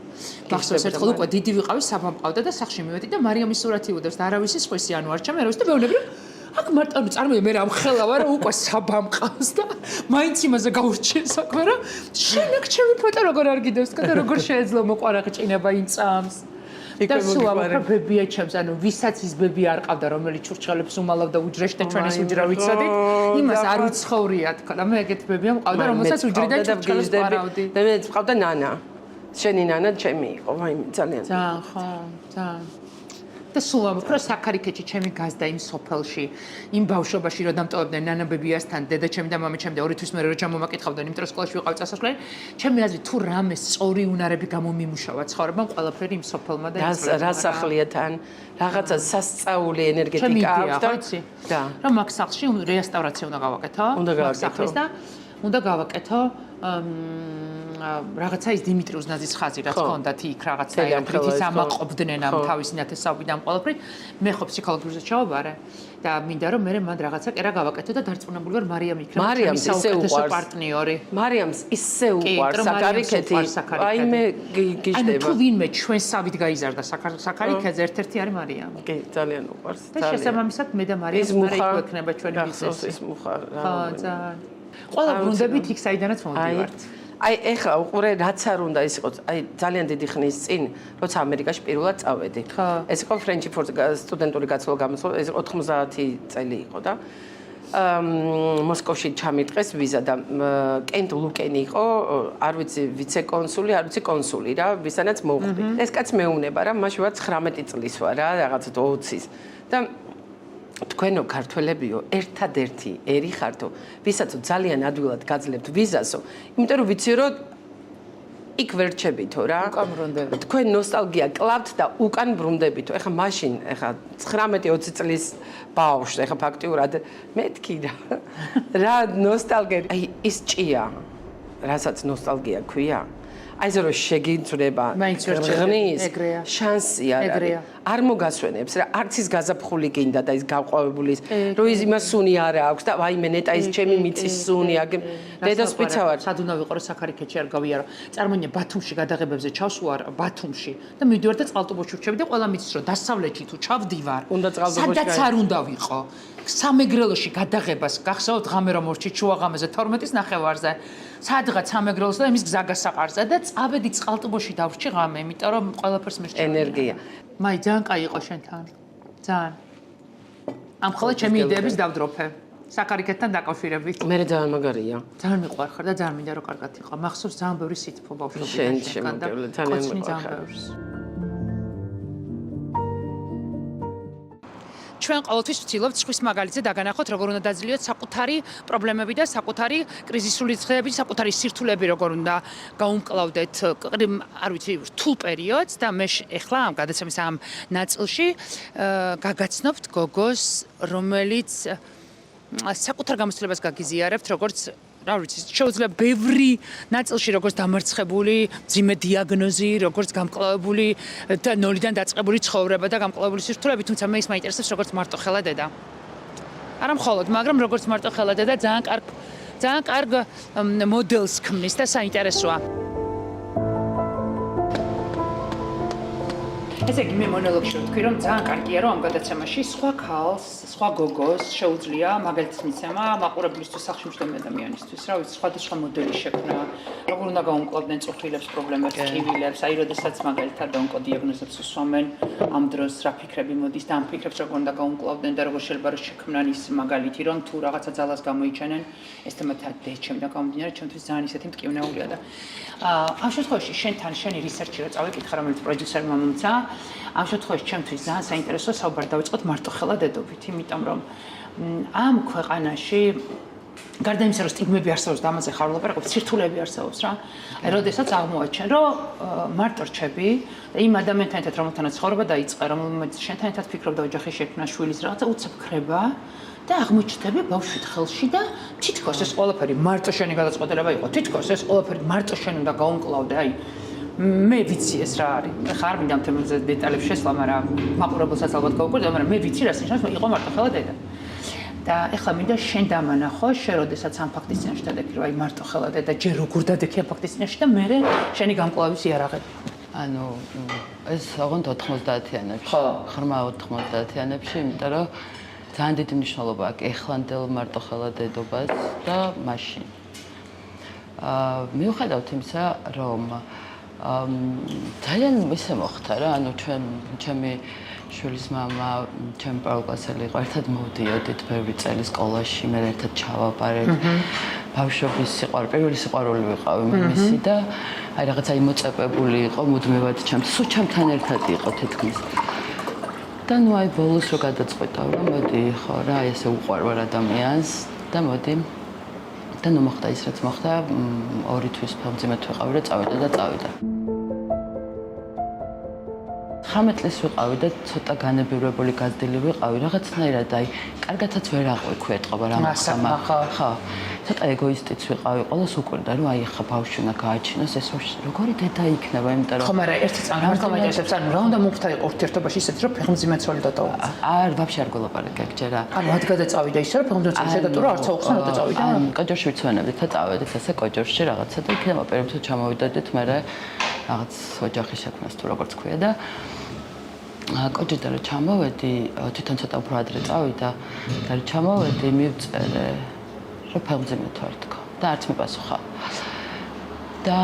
გახსოვს ერთხელ უკვე დიდი ვიყავი, საბა მყავდა და სახში მივედი და მარიამის სურათი უდევს და არავის ის ხვესი ანუ არ ჩამე არავის და მეუბნები რომ აქ მარტო წარმოიდგინე მე რამ ხელავა რომ უკვე საბა მყავს და მაინც იმაზე გაურჩიე საქმე რომ შენ აქ ჩემი ფოტო როგორ არ გიდევს და როგორ შეეძლო მოყარაღი ჭინება იმ წამს. და სულ ამბობ ბებია ჩემს, ანუ ვისაც ის ბები არ ყავდა, რომელიც ჩურჩხელებს უმალავდა უჯრაში და ჩვენ ეს უჯრა ვიცოდით, იმას არ უცხოვრია თქო და მე ეგეთ ბებია მყავდა, რომელსაც უჯრიდან ჩურჩხელებს პარავდი. და მე მყავდა ნანა. შენი ნანა ჩემი იყო, ვაიმე ძალიან. ძალიან ხო, ძალიან. და სულ ამბობ, რომ საქარიქეთში ჩემი გაზდა იმ სოფელში, იმ ბავშვობაში რომ დამტოვებდნენ ნანა ბებიასთან, დედა ჩემი და მამი ჩემი და ორი თვის მერე რომ ჩამომაკითხავდნენ, იმიტომ რომ სკოლაში ვიყავი წასასვლელი, ჩემი აზრით თუ რამე სწორი უნარები გამომიმუშავა ცხოვრებამ, ყველაფერი იმ სოფელმა და იმ რა სახლია თან, რაღაცა სასწაული ენერგეტიკა აქვს და და რომ მაგ სახლში რეესტავრაცია უნდა გავაკეთო, მაგ სახლის და უნდა გავაკეთო რაღაცა ის დიმიტრი უზნაძის ხაზი რაც ჰქონდათ იქ რაღაცა ერთის ამაყობდნენ ამ თავისი ნათესაობიდან ყველაფერი მე ხო ფსიქოლოგიურად ჩავაბარე და მინდა რომ მე მან რაღაცა კერა გავაკეთო და დარწმუნებული ვარ მარიამი იქნება მარიამს ისე უყვარს პარტნიორი მარიამს ისე უყვარს საკარიქეთი აი მე გიждდება ანუ თუ ვინმე ჩვენსავით გაიზარდა საკარიქეზე ერთ-ერთი არის მარიამი კი ძალიან უყვარს და შესაბამისად მე და მარიამი მარტო ექნება ჩვენი ბიზნესი ის მუხარ რა ყველა ბრუნდებით იქ საიდანაც მომდივართ აი ეხლა უყურე რაც არ უნდა ის იყოს აი ძალიან დიდი ხნის წინ როცა ამერიკაში პირველად წავედი ეს იყო ფრენჩი ფორ სტუდენტური გაცვლა გამოსვლა ეს 90 წელი იყო და მოსკოვში ჩამიტყეს ვიზა და კენტ ლუკენი იყო არ ვიცი ვიცე-კონსული არ ვიცი კონსული რა ვისანაც მოვხდი ეს კაცს მეუნება რა მაშინ ვარ 19 წლის ვარ რა რაღაც 20-ის და თქვენო ქართველებიო ერთადერთი ერი ხართო ვისაც ძალიან ადვილად გაძლევთ ვიზასო იმიტომ რომ ვიცი რომ იქ ვერ რჩებითო რა. უკან ბრუნდებით. თქვენ ნოსტალგია კლავთ და უკან ბრუნდებითო. ეხლა მაშინ, ეხლა 19-20 წლის ბავშვს, ეხლა ფაქტიურად მეთქი რა ნოსტალგია. აი ის ჭია, რასაც ნოსტალგია ქვია. აი ეს რომ შეგიძრება ღნის შანსი არ არის. არ მოგასვენებს რა, არც ის გაზაფხული გინდა და ის გავყვავებული რომ ის იმას სუნი არ აქვს და ვაიმე ნეტა ის ჩემი მიწის სუნი დედასპიცა ვარ. სად უნდა ვიყო რა საქარიქეთში არ გავიარო. წარმოიდგინე ბათუმში გადაღებებზე ჩავსვარ ბათუმში და მივდივარ და წყალტუბოში ვჩები და ყველა მიცის რომ დასავლეთში თუ ჩავდივარ. სადაც არ უნდა ვიყო. სამეგრელოში გადაღებას გახსოვთ ღამე რომ მორჩი ჩუაღამეზე 12-ის ნახევარზე. სადღაც სამეგრელოს და იმის გზაგასაყარზე და წავედი წყალტუბოში დავრჩი ღამე, იმიტომ რომ ყველაფერს მერჩა ენერგია. მაი ძალიან კაი იყო შენთან. ძალიან. ამ ხოლმე ჩემი იდეების დავდროფე. საქარიქეთთან დაკავშირებით. მე ძალიან მაგარია. ძალიან მიყვარხარ და ძალიან მინდა რომ კარგად იყო. მახსოვს ძალიან ბევრი სითბო ბავშვობიდან. შენ შემოგევლე ძალიან მიყვარხარ. ჩვენ ყოველთვის ვცდილობთ სხვის მაგალითზე დაგანახოთ, როგორ უნდა დაძლიოთ საკუთარი პრობლემები და საკუთარი კრიზისული დღეები, საკუთარი სირთულეები, როგორ უნდა გაუმკლავდეთ, არ ვიცი, რთულ პერიოდს და მე ეხლა ამ გადაცემის ამ ნაწილში გაგაცნობთ გოგოს, რომელიც საკუთარ გამოცდილებას გაგიზიარებთ, როგორც რა ვიცი, შეუძლია ბევრი ნაწილში როგორც დამარცხებული, ძიმე დიაგნოზი, როგორც გამკლავებული და ნოლიდან დაწყებული ცხოვრება და გამკლავებული სირთულეები, თუმცა მე ის მაინტერესებს როგორც მარტოხელა დედა. არა მხოლოდ, მაგრამ როგორც მარტოხელა დედა ძალიან კარგ მოდელს ქმნის და საინტერესოა. ესე იგი მე მონოლოგში ვთქვი რომ ძალიან კარგია რომ ამ გადაცემაში სხვა ქალს, სხვა გოგოს შეუძლია მაგალითის მიცემა მაყურებლისთვის სახში მჯდომი ადამიანისთვის, რა ვიცი, სხვადასხვა მოდელი შექმნა, როგორ უნდა გაუმკლავდნენ წუხილებს, პრობლემებს, ტკივილებს, აი როდესაც მაგალითად ონკოდიაგნოზებს უსვამენ, ამ დროს რა ფიქრები მოდის და ამ ფიქრებს როგორ უნდა გაუმკლავდნენ და როგორ შეიძლება რომ შექმნან ის მაგალითი, რომ თუ რაღაცა ძალას გამოიჩენენ, ეს თემათა ჩემიდან გამომდინარე, ჩემთვის ძალიან ისეთი მტკივნეულია და ამ შემთხვევაში შენთან შენი რისერჩი რა წავიკითხა, რომელიც პროდიუსერმა მომცა ამ შემთხვევაში ჩემთვის ძალიან საინტერესო საუბარი დავიწყოთ მარტოხელა დედობით, იმიტომ რომ ამ ქვეყანაში გარდა იმისა, რომ სტიგმები არსებობს და ამაზე ხარ ვლაპარაკობ, სირთულეები არსებობს რა. აი, როდესაც აღმოაჩენ, რომ მარტო რჩები და იმ ადამიანთან ერთად რომელთანაც ცხოვრება დაიწყე, რომელიც შენთან ერთად ფიქრობდა ოჯახის შექმნა, შვილის რაღაცა უცებ ქრება და აღმოჩნდები ბავშვით ხელში და თითქოს ეს ყველაფერი მარტო შენი გადაწყვეტილება იყო. თითქოს ეს ყველაფერი მარტო შენ უნდა გაუმკლავდე, აი მე ვიცი ეს რა არის. ხა არ მინდა ამ თემებზე დეტალებს შესვლა, მაგრამ მაყურებელსაც ალბათ გაუკვირდა, მაგრამ მე ვიცი რა ნიშნავს, იყო მარტოხელა დედა. და ეხლა მინდა შენ დამანახო, შენ როდესაც ამ ფაქტის წინაშე დადექი, რომ აი მარტოხელა დედა ჯერ როგორ დადექი ამ ფაქტის წინაშე და მე შენი გამკლავის იარაღები. ანუ ეს ოღონდ 90-იანებში. ხო, ღრმა 90-იანებში, იმიტომ რომ ძალიან დიდი მნიშვნელობა აქვს ეხლანდელ მარტოხელა დედობას და მაშინ. მიუხედავად იმისა, რომ ძალიან ისე მოხდა რა, ანუ ჩემი შვილის მამა, ჩემი პაულკლასელი იყო, ერთად მოვდიოდით ბევრი წელი სკოლაში, მე ერთად ჩავაბარეთ. ბავშვობის პირველი სიყვარული ვიყავი მისი და აი რაღაცა იმოწეპებული იყო მუდმივად ჩემთან ერთად იყო თითქმის. და ნუ აი ბოლოს რო გადაწყვეტავ რომ მოდი ხო რა, ესე უყვარვარ ადამიანს და მოდი და ნუ მოხდა ის რაც მოხდა, 2 თვის ფეხმძიმედ ვიყავი და წავიდა. 19 წლის ვიყავი და ცოტა განებირებული გაზრდილი ვიყავი, რაღაცნაირად აი კარგათაც ვერ აღვიქვი ეთყობა რა მასამა. ხო. ცოტა ეგოისტიც ვიყავი, ყველას უკვირდა რომ აი ხა ბავშვი უნდა გააჩინოს, ეს როგორი დედა იქნება, იმიტომ რომ ხო, მაგრამ ერთი წარმართლა მაინტერესებს, ანუ რა უნდა მოფთა იყო ურთიერთობაში ისეთ რომ ფეხმძიმედ ცოლი დატოვა. არ ვაფშე არ გველაპარაკე აქ ჯერა. ანუ მათ გადაწავიდა ისე რომ ფეხმძიმედ ცოლი შედატოვა, არც აუხსნა და წავიდა. ან კოჯორში ვიცვენებდით და წავედით ესე კოჯორში რაღაცა და იქნება პერიოდში ჩამოვიდოდით, მე რაღაც ოჯახის შექმნას თუ როგორც ქვია და კოჯიდან რომ ჩამოვედი, თვითონ ცოტა უფრო ადრე წავიდა და რომ ჩამოვედი, მივწერე რომ ფეხმძიმედ ვარ თქო და არც მიპასუხა. და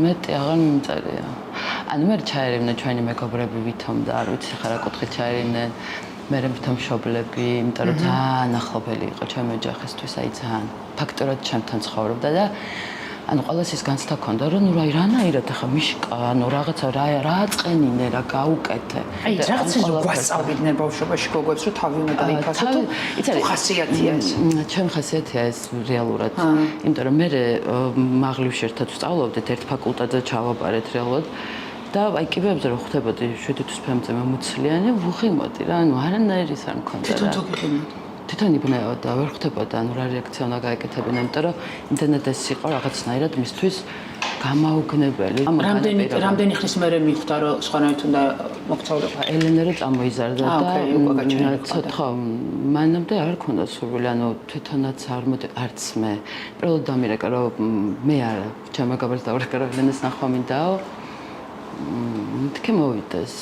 მეტი აღარ მიმწერია. ანუ მე ჩაერევნა ჩვენი მეგობრები ვითომ და არ ვიცი ხარა კუთხით ჩაერევნენ მე რემთან მშობლები, იმიტომ რომ ძალიან ახლობელი იყო ჩემი ოჯახისთვის, აი ძალიან ფაქტურად ჩემთან ცხოვრობდა და ანუ ყველას ის განცდა ქონდა, რომ ნუ რანაირად ახლა მიშკა, ანუ რაღაცა რა აწყენინე, რა გაუკეთე. აი, რაღაცა გვასწავლიდნენ ბავშვობაში გოგოებს, რომ თავი უნდა დაიფასო თუ ხასიათია ეს. ჩემ ხასიათია ეს რეალურად. იმიტომ რომ მე მაღლივში ერთად ვსწავლობდით ერთ ფაკულტეტზე ჩავაბარეთ რეალურად. და აი კიბეებზე რომ ხვდებოდი 7 თვის ფემზე მომუცლიანი, ვუხიმოდი რა, ანუ არანაირი ის არ მქონდა რა. თვითონ თუ გიყიმოთ. თვითონ იბნეოდა, ვერ ხვდებოდა, ანუ რა რეაქცია უნდა გაეკეთებინა, იმიტომ რომ ინტერნეტის იყო რაღაცნაირად მისთვის გამაუგნებელი. რამდენი ხნის მერე მიხვდა რომ სხვანაირად უნდა მოგცხოვრება? ელენე რო წამოიზარდა და ცოტა მანამდე არ ქონდა სურვილი, ანუ თვითონაც არ მოდი არც მე. პირველად დამირეკა რომ მე არა, ჩემო გაბარს დავრეკა რომ ელენეს ნახვა მინდაო. თქე მოვიდეს.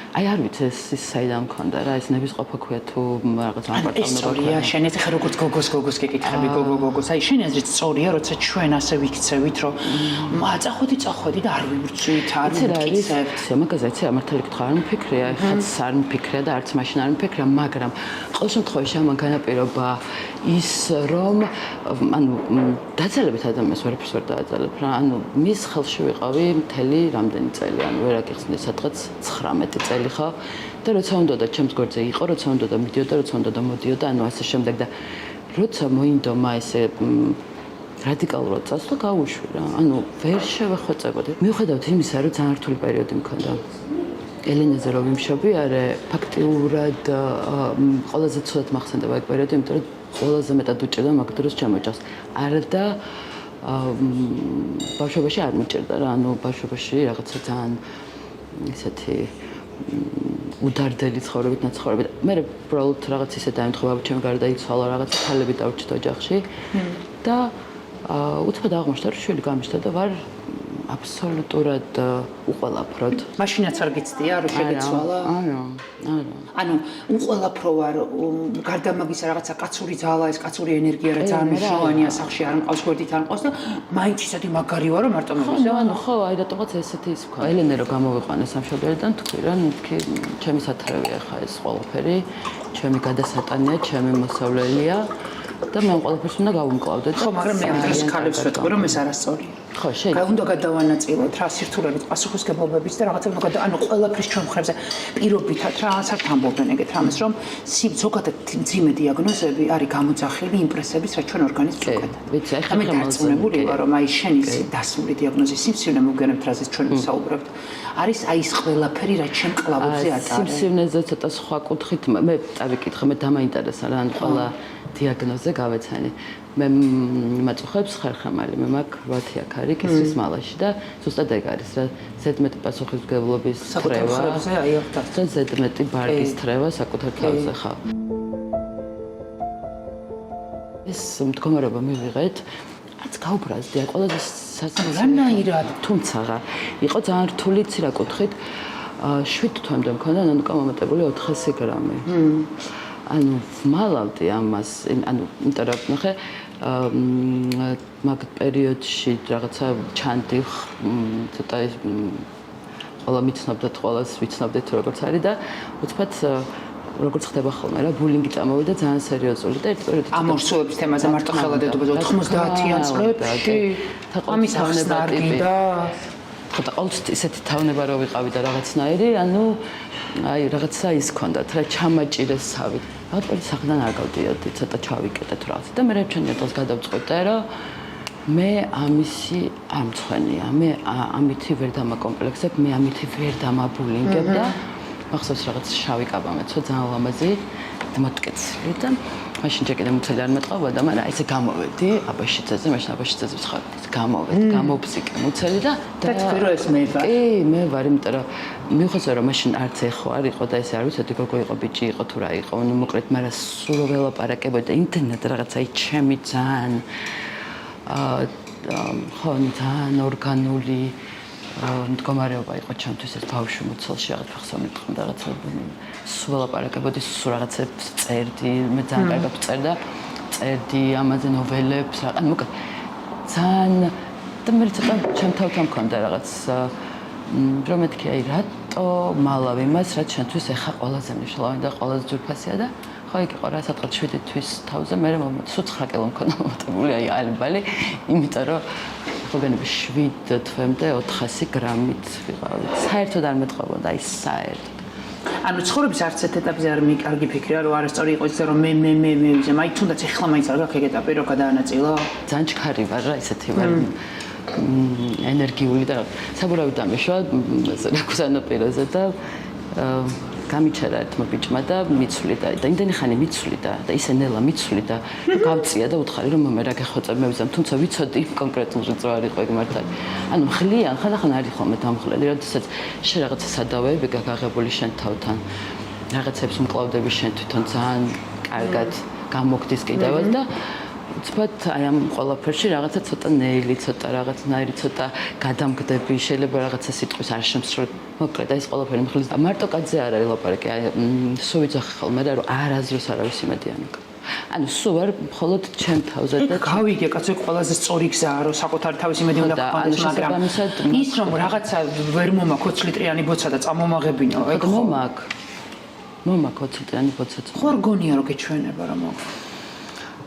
აი არ ვიცი ეს საიდან მქონდა რა, ეს ნებისყოფა ქვია თუ რაღაც ამპარტავნება. სწორია, შენ ეს ხა როგორც გოგოს გეკითხები, გოგოს. აი შენ აზრით სწორია, როცა ჩვენ ასე ვიქცევით, რომ წახვედი და არ ვიმრცვით, არ ვიქცევთ. მაგაზეც ამართალი კითხვა არ მფიქრია, ხაც არ მფიქრია და არც მაშინ არ მფიქრია, მაგრამ ყოველ შემთხვევაში ამან განაპირობა ის რომ ანუ დაძალებით ადამიანს ვერაფერს ვერ დააძალებ რა, ანუ მის ხელში ვიყავი მთელი რამდენი წელი, ანუ ვერ აკიხსნე სადღაც 19 წელი ხო და როცა უნდა და ჩემს გვერდზე იყო, როცა უნდა და მიდიოდა, როცა უნდა და მოდიოდა, ანუ ასე შემდეგ და როცა მოინდომა ესე რადიკალურად წასვლა გავუშვი რა, ანუ ვერ შევეხვეწებოდი. მიუხედავად იმისა, რომ ძალიან რთული პერიოდი მქონდა. ელენეზე რომ ვიმშობიარე, ფაქტიურად ყველაზე ცუდად მახსენდება ეგ პერიოდი, იმიტომ რომ ყველაზე მეტად უჭირდა მაგ დროს ჩემოჯახს. არ და ბავშვობაში არ მიჭირდა რა, ანუ ბავშვობაში რაღაცა ძალიან ისეთი უდარდელი ცხოვრებით ნაცხოვრებით. მე უბრალოდ რაღაც ისე დაემთხვა, ჩემი გარდაიცვალა, რაღაც თალები დავჭდა ოჯახში და უცბად აღმოჩნდა, რომ შვილი გამიშთა და ვარ აბსოლუტურად უყოლაფროდ. მაშინაც არ გიცდია, რომ შეგეცვალა? არა. ანუ უყოლაფრო ვარ, გარდა მაგისა რაღაცა კაცური ძალა, ეს კაცური ენერგია რა ძალიან მნიშვნელოვანია სახში, არ მყავს გვერდით არ მყავს და მაინც ისეთი მაგარი ვარ, რომ მარტო მოვიდა. ანუ ხო, აი რატომაც ესეთი ის ვქვა. ელენე რომ გამოვიყვანე სამშობლოდან თქვი რა, მეთქი ჩემი სათავეა ხა ეს ყველაფერი, ჩემი გადასატანია, ჩემი მოსავლელია. და მე ყველაფერს უნდა გავუმკლავდე და ხო, მაგრამ მე ამ დროს ქალებს ვეთქვი, რომ ეს არასწორია. ხო, შეიძლება. უნდა გადავანაწილოთ რა სირთულებით, პასუხისგებლობებით და რაღაცა უნდა ანუ ყველაფრის ჩვენ მხრებზე პირობითად რა არ ამბობენ ეგეთ რამეს, რომ ზოგადად მძიმე დიაგნოზები არის გამოძახილი იმპრესების, რა ჩვენ ორგანიზმს უკეთებთ. ვიცი, ახლა მე დარწმუნებული ვარ, რომ აი შენი დასმული დიაგნოზის სიმსივნე მოგგენებთ, რაზეც ჩვენ ვსაუბრობთ. არის აი ეს ყველაფერი, რაც ჩვენ კლავებზე ატარებს. სიმსივნეზე ცოტა სხვა კუთხით მე წავიკითხე, მე დამაინტერესა რა, ან ყველა დიაგნოზზე გავეცანი. მე მაწუხებს ხერხემალი, მე მაგ 8 აქარი კისრის მალაში და ზუსტად ეგ არის რა, ზედმეტი პასუხისმგებლობის თრევა. და ზედმეტი ბარგის თრევა საკუთარ თავზე ხა. ეს მდგომარეობა მივიღეთ, რაც გაუბრაზდია ყველაზე რანაირად, თუმცა იყო ძალიან რთული ცირა კუთხით 7 თვემდე მქონდა ნანუკა მომატებული 400 გრამი. ანუ ვმალავდი ამას, ანუ იმიტომ რომ ნახე მაგ პერიოდში რაღაცა ჩანდი ცოტა ყველა მიცნობდეთ, ყველას ვიცნობდით როგორც არის და უცბად როგორც ხდება ხოლმე რა, ბულინგი წამოვიდა ძალიან სერიოზული და ერთ პერიოდში ამორსულების თემაზე მარტო ხელადედობა 90-იან წლებში ამის ახსნარგი და ხოდა ყოველთვის ისეთი თავნება რო ვიყავი და რაღაცნაირი, ანუ აი რაღაცა ის ქონდათ რა, ჩამაჭირესავით. ალბათ სახლიდან არ გავდიოდი, ცოტა ჩავიკეტეთ რაღაცა და მე რჩენია დღეს გადავწყვეტე, რომ მე ამისი არ მწვენია, მე ამითი ვერ დამაკომპლექსებ, მე ამითი ვერ დამაბულინგებ და მახსოვს რაღაც შავი კაბა მეცვა ძალიან ლამაზი მოტკეცილი და მაშინ ჯეკეტი მუცელი არ მეტყავდა, მაგრამ ესე გამოვედი აბაშიძეზე, მაშინ აბაშიძეზე ვცხავდი, გამოვედი, გამოვფსიკე მუცელი და თქვი რომ ეს მე ვარ. კი, მე ვარ, იმიტომ რომ მივხვდა რომ მაშინ არც ეხო არ იყო და ესე არ ვიცოდი გოგო იყო, ბიჭი იყო თუ რა იყო, ну მოკლედ, მაგრამ სულ ველაპარაკებოდი და ინტერნეტ რაღაცა ჩემი ძალიან ხო, ძალიან ორგანული მდგომარეობა იყო ჩემთვის ეს ბავშვი მუცელში რაღაც ხსოვნით ხომ რაღაცა სულ ველაპარაკებოდი, სულ რაღაცებს წერდი, მე ძალიან კარგად ვწერდა, წერდი ამაზე ნოველებს, ანუ მოკლედ ძალიან და მე ცოტა ჩემ თავთან მქონდა რაღაც რომ მეთქი აი რატო მალავ იმას, რაც ჩვენთვის ეხა ყველაზე მნიშვნელოვანი და ყველაზე ძვირფასია და ხო იქ იყო რა სადღაც 7 თვის თავზე მე სულ 9 კილო მქონდა მომატებული აი ალბალი, იმიტომ რომ პათოგენები 7 თვემდე 400 გრამით ვიყავით. საერთოდ არ მეტყობოდა, აი საერთოდ. ანუ ცხოვრების არც ერთ ეტაპზე არ მიკარგი ფიქრია რომ არასწორი იყო ის რომ მე აი თუნდაც ეხლა მაინც არ გაქვს ეგ ეტაპი რომ გადაანაწილო ძალიან ჩქარი ვარ რა ისეთი ვარ ენერგიული და საბურავი დამეშვა ზაქუს ანაპიროზე და გამიჩერა ერთმა ბიჭმა და მიცვლი და იმდენი ხანი მიცვლი და ისე ნელა მიცვლი და გავწია და უთხარი რომ მე რა გეხოწებ მე ვიზამ თუმცა ვიცოდი კონკრეტულ რიცხვი არ იყო ეგ მართალი ანუ მხლიან ხანდახან არის ხოლმე დამხლელი როდესაც შენ რაღაცა სადავეები გაგაღებული შენ თავთან რაღაცებს მკლავდები შენ თვითონ ძალიან კარგად გამოგდის კიდევაც და უცბად აი ამ ყველაფერში რაღაცა ცოტა ნეილი, ცოტა რაღაცნაირი, ცოტა გადამგდები, შეიძლება რაღაცა სიტყვის არ შემსრულებ. მოკლედ აი ეს ყველაფერი მხლის მარტო კაცზე არ არის ლაპარაკი, აი სულ ვიცახე ხოლმე რა რომ არასდროს არავის იმედი არ მაქვს. ანუ სულ არ მხოლოდ ჩემ თავზე და გავიგე კაცო ყველაზე სწორი გზაა რომ საკუთარი თავის იმედი უნდა გქონდეს მაგრამ ის რომ რაღაცა ვერ მომაქვს 20 ლიტრიანი ბოცა და წამომაღებინო ეგ მომაქვს 20 ლიტრიანი ბოცაც ხარ გონია რომ გეჩვენება რა მოგ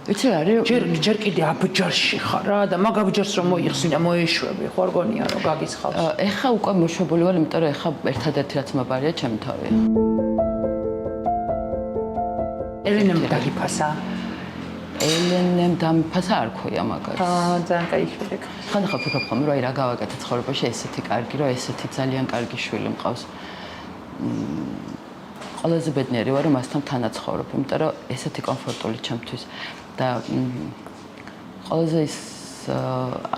იცი არის ჯერ კიდე აბჯარში ხარ რა და მაგ აბჯარს რომ მოიხსნა მოეშვები ხარ გონია რომ გაგისხავს ეხა უკვე მოშვებული ვარ იმიტომ რომ ეხა ერთადერთი რაც მაბარია ჩემი თავია ელენემ დაგიფასა ელენემ დამიფასა არ ქვია მაგას ძალიან კაი შვილი ხანდახან ვფიქრობ ხოლმე რომ აი რა გავაკეთე ცხოვრებაში ესეთი კარგი რომ ესეთი ძალიან კარგი შვილი მყავს ყველაზე ბედნიერი ვარ რომ მასთან თანაცხოვრობ იმიტომ რომ ესეთი კომფორტული ჩემთვის და ყველაზე ის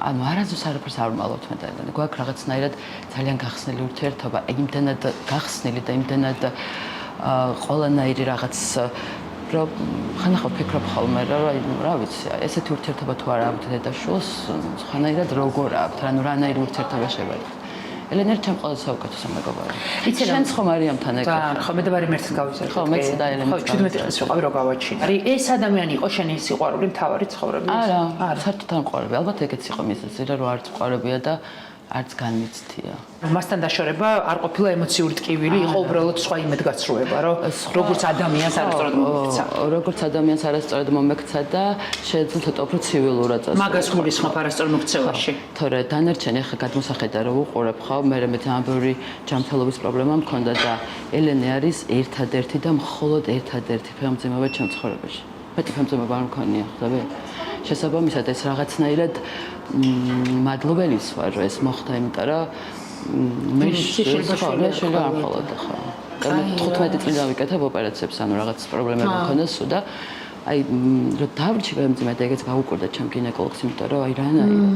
ანუ არასდროს არაფერს არ ვმალავთ მე და ელენე გვაქვს რაღაცნაირად ძალიან გახსნილი ურთიერთობა იმდენად გახსნილი და იმდენად ყველანაირი რაღაც რომ ხანდახან ვფიქრობ ხოლმე რომ რა ვიცი ესეთი ურთიერთობა თუ არ აქვთ დედაშვილს ხანაირად როგორ აქვთ ანუ რანაირი ურთიერთობა შევარდით ელენე ჩემ ყველაზე საუკეთესო მეგობარი იცი შენც ხომ არიამთან ეგრე ხო მე და ვარ იმერც გავიზარდე ხო მეც და ელენე ხო 17 წელს ვიყავი რომ გავაჩინე არის ეს ადამიანი იყო შენი სიყვარული მთავარი ცხოვრების არა საერთოდ არ მყარები ალბათ ეგეც იყო მიზეზი რომ არც მყარებია და არც განმიცდია. მასთან დაშორება არ ყოფილა ემოციური ტკივილი, იყო უბრალოდ სხვა იმედგაცრუება, რომ როგორც ადამიანს არასწორად მომექცა. როგორც ადამიანს არასწორად მომექცა და შეიძლება ცოტა უფრო ცივილურად წასულა. მაგას გულისხმობ არასწორ მოქცევაში. თორე დანარჩენი ახლა გადმოსახედა რომ უყურებ ხო, მე ძალიან ბევრი ჯანმრთელობის პრობლემა მქონდა და ელენე არის ერთადერთი და მხოლოდ ერთადერთი ფეხმძიმება ჩემ ცხოვრებაში. მეტი ფეხმძიმება არ მქონია, ხვდები? შესაბამისად ეს რაღაცნაირად მადლობელის ვარ რომ ეს მოხდა, იმიტომ რომ მე შეიძლება არ მხოლოდ ხო. და 15 წელი დავიკეთებ ოპერაციებს, ანუ რაღაც პრობლემები მქონდა სულ და აი რომ დავრჩი ფეხმძიმება და ეგეც გავუკვირდა ჩემ გინეკოლოგს, იმიტომ რომ აი რანაირი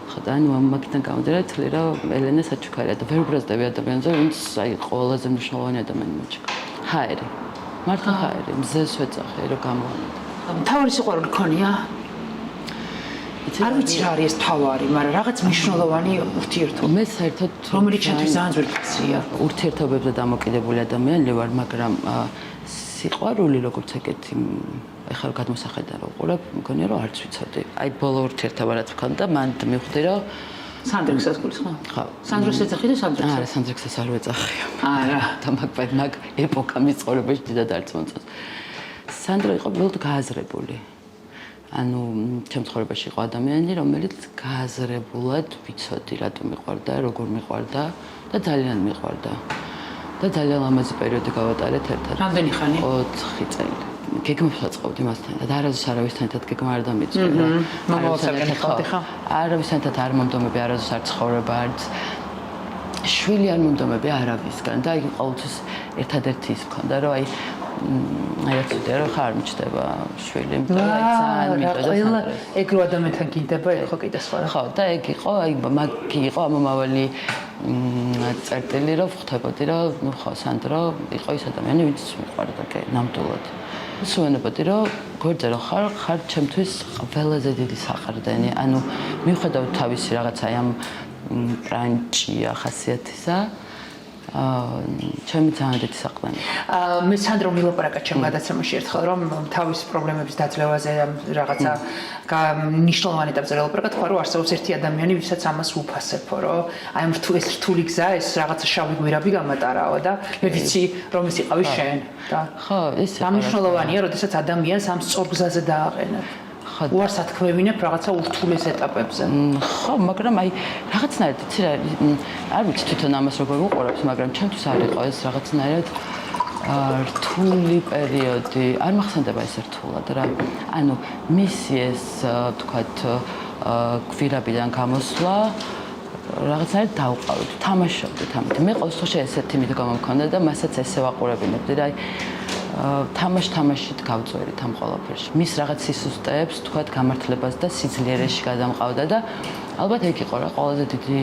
ხო და ანუ მაგიდან გამოდერა თლი რომ ელენე საჩუქარია და ვერ უბრაზდები ადამიანზე, ვინც აი ყველაზე მნიშვნელოვანი ადამიანი მოჩქა. ჰაერი. მართლა ჰაერი, მზეს ვეძახე რომ გამოვანე. თავი სიყვარული ქონია? არ ვიცი რა არის ეს თავარი, მაგრამ რაღაც მნიშვნელოვანი ურთიერთობა. მე საერთოდ რომელიც ჩემთვის ძალიან ძველი ფასია. ურთიერთობებზე დამოკიდებული ადამიანი ვარ, მაგრამ სიყვარული როგორც ეგეთი ეხლა გადმოსახედა რო უყურებ, მგონია რომ არც ვიცოდი. აი ბოლო ურთიერთობა რაც მქონდა, მან მივხვდი რომ სანდრექსას გულისხმობ? ხო. სანდროს ეძახი და სანდრექსას? არა, სანდრექსას არ ვეძახია. არა, და მაგ ეპოქა მის ცხოვრებაში დიდად არც მომწონს. სანდრო იყო უბრალოდ გააზრებული. ანუ ჩემ ცხოვრებაში იყო ადამიანი, რომელიც გააზრებულად ვიცოდი, რატომ მიყვარდა, როგორ მიყვარდა და ძალიან მიყვარდა. და ძალიან ლამაზი პერიოდი გავატარეთ ერთად. რამდენი ხანი? 4 წელი. გეგმებს ვაწყობდი მასთან და არასდროს არავისთან ერთად გეგმა არ დამიწყდა. მომავალსაკენ ხალხი ხა? არავისთან ერთად არ მომდომები, არასდროს არ ცხოვრება, არც შვილი არ მომდომები არავისგან და იგი ყოველთვის ერთადერთი ის მქონდა, რომ აი რაც ვიდეო რა ხარ მიჩდება შვილი, მაგრამ ძალიან მიყვარდა. ყველა ეგრო ადამიანთან გინდება, ხო კიდე სხვა რა. ხო, და ეგ იყო, აი მაგი იყო ამომავალი წერტილი, რომ ხვდებოდი, რომ ხო, სანდრო იყო ის ადამიანი, ვინც მიყვარდა, კი, ნამდვილად. ვსვენებოდი, რომ გვერდზე რო ხარ ჩემთვის ყველაზე დიდი საყრდენი. ანუ მიუხედავად თავისი რაღაცა ამ პრანჭი ახასიათისა ჩემი ძალიან დიდი საყრდენი. მე სანდრო მილაპარაკა ჩემ გადაცემაში ერთხელ რომ თავის პრობლემების დაძლევაზე რაღაცა მნიშვნელოვანი ეტაპზე ელაპარაკა, თქვა რომ არსებობს ერთი ადამიანი, ვისაც ამას უფასებო, რომ აი ამ ეს რთული გზა, ეს რაღაცა შავი გვირაბი გამატარაო და მე ვიცი რომ ეს იყავი შენ და ხო, ეს მნიშვნელოვანია, როდესაც ადამიანს ამ სწორ გზაზე დააყენებ. უარს ათქმევინებ რაღაცა ურთულეს ეტაპებზე. ხო, მაგრამ აი რაღაცნაირად იცი რა არ ვიცი თვითონ ამას როგორ უყურებს, მაგრამ ჩემთვის არ იყო ეს რაღაცნაირად რთული პერიოდი. არ მახსენდება ეს რთულად რა. ანუ მისი ეს თქვათ გვირაბიდან გამოსვლა რაღაცნაირად დავყავით, თამაშობდით ამით. მე ყოველ შემთხვევაში ესეთი მიდგომა მქონდა და მასაც ესე ვაყურებინებდი რა. თამაშით გავწვერით ამ ყველაფერში. მის რაღაც სისუსტეებს, თქვათ, გამართლებას და სიძლიერეში გადამყავდა და ალბათ ეგ იყო რა ყველაზე დიდი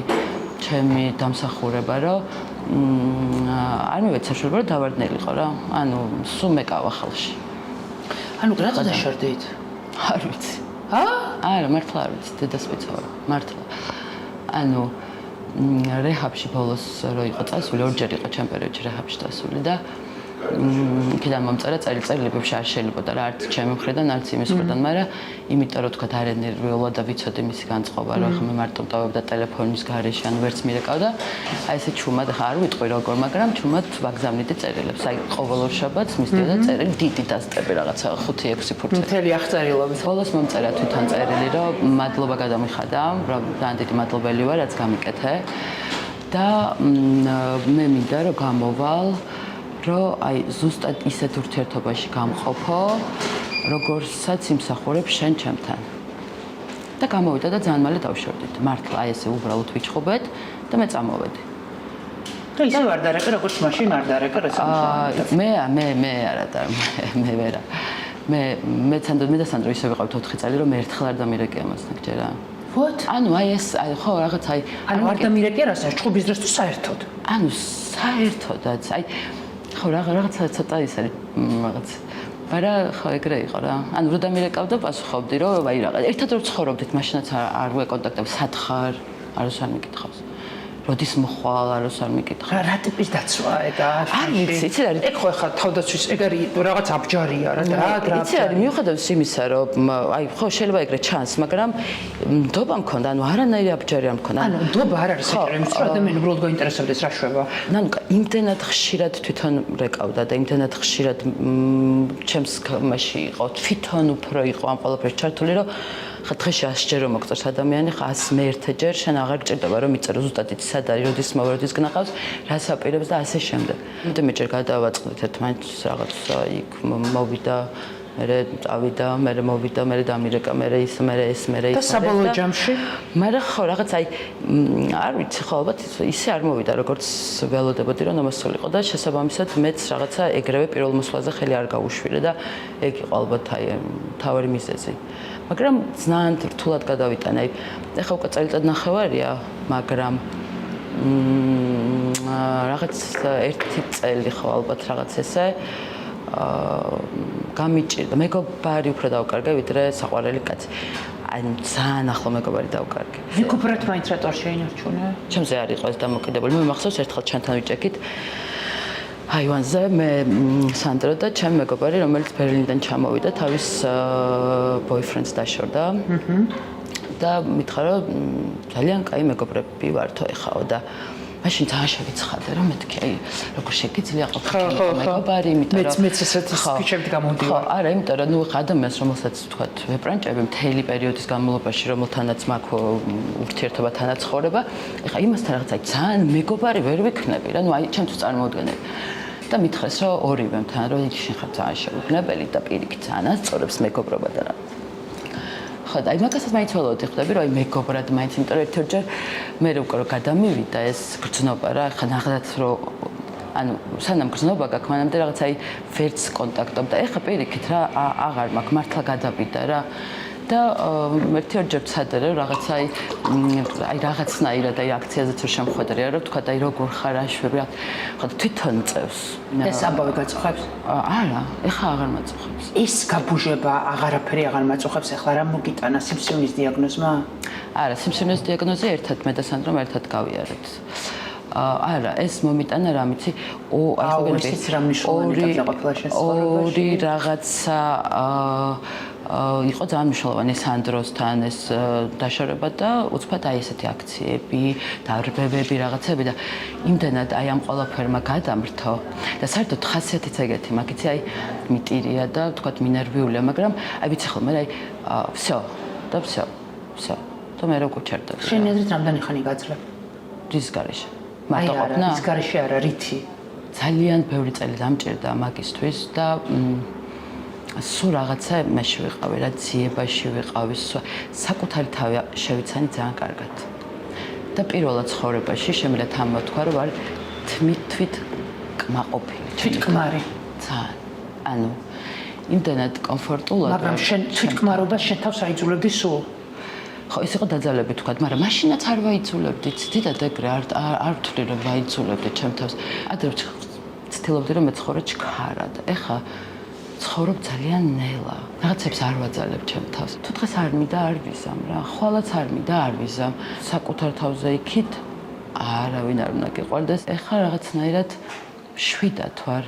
ჩემი დამსახურება, რომ არ მივეც საშუალება რომ დავარდნილიყო რა. ანუ სულ მეკავა ხალხში. ანუ რატო დაშორდით? არ ვიცი. არა, მართლა არ ვიცი, დედას ვიცავ, მართლა. ანუ რეჰაბში ბოლოს რო იყო წასული, ორჯერ იყო ჩემ პერიოდში რეჰაბში წასული და იქიდან მომწერა წელი-წელიწადებში არ შეიძლებოდა რა არც ჩემი მხრიდან, არც იმის მხრიდან, მაგრამ იმიტომ რომ თქვა არ ენერგიულად და ვიცოდი მისი განწყობა, რომ ხა მე მარტო მტოვებდა ტელეფონის გარეშე, ან ვერც მირეკავდა. აი ესე ჩუმად ხა არ ვიტყვი როგორ, მაგრამ ჩუმად ვაგზავნიდი წერილებს. აი ყოველ ორ შაბათს მისდევდა წერილი, დიდი დასტები რაღაცა 5-6 ფურცელი. მთელი აღწერილობით. ბოლოს მომწერა თვითონ წერილი, რომ მადლობა გადამიხადა, რომ ძალიან დიდი მადლობელი ვარ, რაც გამიკეთე. და მე მინდა რომ გამოვალ რომ აი ზუსტად ისეთ ურთიერთობაში გამყოფო, როგორცაც იმსახურებ შენ ჩემთან. და გამოვიდა და ძალიან მალე დავშორდით. მართლა აი ესე უბრალოდ ვიჩხუბეთ და მე წამოვედი. და ისე ვარ დარეკე, როგორც მაშინ არ დარეკე რესურსი. მე არა და მე ვერა. მე და სანდრო ისე ვიყავთ 4 წელი, რომ მე ერთხელ არ დამირეკე ამას ნახჯერა. What? ანუ აი ეს ხო რაღაც აი ანუ არ დამირეკე რასაც ჭუბის დროს თუ საერთოდ. ანუ საერთოდაც აი ხო რაღაცა ცოტა ის არის რაღაც მაგრამ ხო ეგრე იყო რა ანუ რო დამირეკავდა პასუხობდი რომ აი რაღაც ერთად რო ცხოვრობდით მაშინაც არ ვეკონტაქტებ სათხარ არც არ მიკითხავს როდის მოხვალ არც არ მიკითხავს რა ტიპის დაცვაა ეგ არ ვიცი იცი არის ეგ ხო ხა თავდაცვის ეგ არის რაღაც აბჯარია რა და იცი არის მიუხედავად იმისა რომ აი ხო შეიძლება ეგრე ჩანს მაგრამ ნდობა მქონდა ანუ არანაირი აბჯარი არ მქონდა ანუ ნდობა არ არის საჭირო იმის რომ ადამიანი უბრალოდ გაინტერესებდეს რა შვება ნანუ იმდენად ხშირად თვითონ რეკავდა და იმდენად ხშირად ჩემს მაში იყო თვითონ უფრო იყო ამ ყველაფერს ჩართული რომ ხა დღეში 100-ჯერ რომ მოგწევს ადამიანი ხა 101-ჯერ შენ აღარ გჭირდება რომ მიწერო ზუსტად იცი სად არის როდის მოვერდის გნახავს რას აპირებს და ასე შემდეგ. იმდენჯერ გადავაწყდით ერთმანეთს რაღაც იქ მოვიდა მე წავიდა მე მოვიდა მე დამირეკა მე ის და საბოლოო ჯამში მაგრამ ხო რაღაც აი არ ვიცი ხო ალბათ ისე არ მოვიდა როგორც ველოდებოდი რომ ამასულიყო და შესაბამისად მეც რაღაცა ეგრევე პირველ მოსვლაზე ხელი არ გაუშვირე და ეგ იყო ალბათ აი თავი მიზეზი მაგრამ ძალიან რთულად გადავიტანე აი ეხლა უკვე წელიწად ნახევარია მაგრამ რაღაც ერთი წელი ხო ალბათ რაღაც ესე გამიჭირდა მეგობარი უფრო დავკარგე ვიდრე საყვარელი კაცი ანუ ძალიან ახლო მეგობარი დავკარგე მეგობრად მაინც რატო არ შეინარჩუნე ჩემზე არ იყო ეს დამოკიდებული მე მახსოვს ერთხელ ჩვენთან ვიჭეკით აივანზე მე სანდრო და ჩემი მეგობარი რომელიც ბერლინიდან ჩამოვიდა თავის ბოიფრენდს დაშორდა და მითხრა რომ ძალიან კაი მეგობრები ვართო ეხაო და მაშინ ძალიან შეგეცხადე რომ მეთქი აი როგორ შეგიძლია ყოფილიყო მეგობარი იმიტომ რომ მეც ესეთი სპიჩები გამოდივა ხო არა იმიტომ რომ ნუ ხა ადამიანს რომელსაც ვთქვათ ვეპრანჭები მთელი პერიოდის განმავლობაში რომელთანაც მაქვს ურთიერთობა თანაცხოვრება ეხა იმასთან რაღაც აი ძალიან მეგობარი ვერ ვიქნები რა ნუ აი ჩემთვის წარმოუდგენელი და მითხრეს რომ ორივემთან რომ იქ შენ ხარ ძალიან შეუგნებელი და პირიქით ძალიან ასწორებს მეგობრობა და რა ხო და აი მაგასაც მაინც ველოდი ხვდები რომ აი მეგობრად მაინც იმიტომ რომ ერთ-ერთჯერ მე უკვე რომ გადამივიდა ეს გრძნობა რა ხა ნახდათ რომ ანუ სანამ გრძნობა გაქვს მანამდე რაღაც აი ვერც კონტაქტობ და ეხა პირიქით რა აღარ მაქვს მართლა გადავიდა რა და ერთ-ერთჯერ ვცადე რომ რაღაც აი რაღაცნაირად აი აქციაზეც რომ შემხვედრია რომ თქვა აი როგორ ხარ აშვები ხო თვითონ წევს ეს ამბავი გაწუხებს არა ეხა აღარ მაწუხებს ეს გაბუჟება აღარაფერი აღარ მაწუხებს ეხლა რა მოგიტანა სიმსივნის დიაგნოზმა არა სიმსივნის დიაგნოზი ერთად მე და სანდრომ ერთად გავიარეთ არა ეს მომიტანა რა მიცი ორი რაღაცა იყო ძალიან მნიშვნელოვანი სანდროსთან ეს დაშორება და უცბად აი ესეთი აქციები, დარბევები, რაღაცები და იმდენად აი ამ ყველაფერმა გადამრთო და საერთოდ ხასიათიც ეგეთი, მაგიცი აი მიტირია და თქვათ მინერვიულია, მაგრამ აი ვიცი ხოლმე აი всё და всё. და მე როგორ ჩერდება. შენი აზრით რამდენი ხანი გაძლებ? რის გარეშე? აი მარტო არა, ის გარეშე არა, რითი? ძალიან ბევრი წელი დამჭირდა მაგისთვის და სულ რაღაცა მეში ვიყავი, რა ძიებაში ვიყავი, საკუთარი თავი შევიცანი ძალიან კარგად. და პირველად ცხოვრებაში შემიძლია თამბა თქვა, რომ ვარ თვით კმაყოფილი. თვითკმარი. ძალიან. ანუ იმდენად კომფორტულად. მაგრამ შენ თვითკმარობას შენ თავს აიძულებდი სულ. ხო, ის იყო დაძალები თქვა, მაგრამ მაშინაც არ ვაიძულებდი, ცდიდად ეგრე არ ვთვლი რომ ვაიძულებდი ჩემ თავს. ადრე ვცდილობდი რომ მეცხოვრე ჩქარად. ეხა ცხოვრობ ძალიან ნელა. რაღაცებს არ ვაძალებ ჩემ თავს. თუ დღეს არ მინდა არ ვიზამ რა. ხვალაც არ მინდა არ ვიზამ. საკუთარ თავზე იქით არავინ არ უნდა გიყვარდეს. ეხა რაღაცნაირად შვიდად ვარ.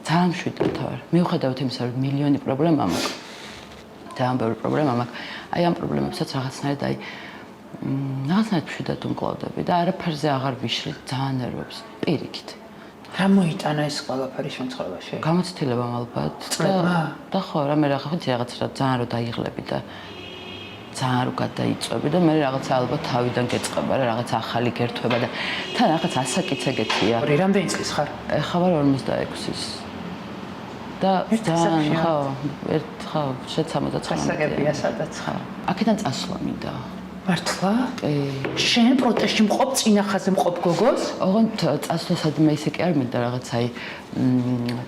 ძალიან შვიდად ვარ. მიუხედავად იმისა, რომ მილიონი პრობლემა მაქვს. ძალიან ბევრი პრობლემა მაქვს. აი ამ პრობლემებსაც რაღაცნაირად აი რაღაცნაირად შვიდად უმკლავდები და არაფერზე აღარ ვიშლით ძალიან ნერვებს. პირიქით. რა მოიტანა ეს ყველაფერი შენ ცხოვრებაში? გამოცდილებამ ალბათ და ხო რა მე რაღაც რაღაც რა ძალიან რო დაიღლები და ძალიან რო გადაიწვევი და მე რაღაცა ალბათ თავიდან გეწყება რა რაღაც ახალი გერთვება და თან რაღაც ასაკიც ეგეთია. რამდენი წლის ხარ? ეხლა ვარ 46-ის. და ძალიან ხო შეცამოძაც ასაკებია სადაც ხარ. აქედან წასვლა მინდა. მართლა? შენ პროტესტში მყოფ, წინახაზე მყოფ გოგოს? ოღონდ წასვლა სადმე ისე კი არ მინდა რაღაც აი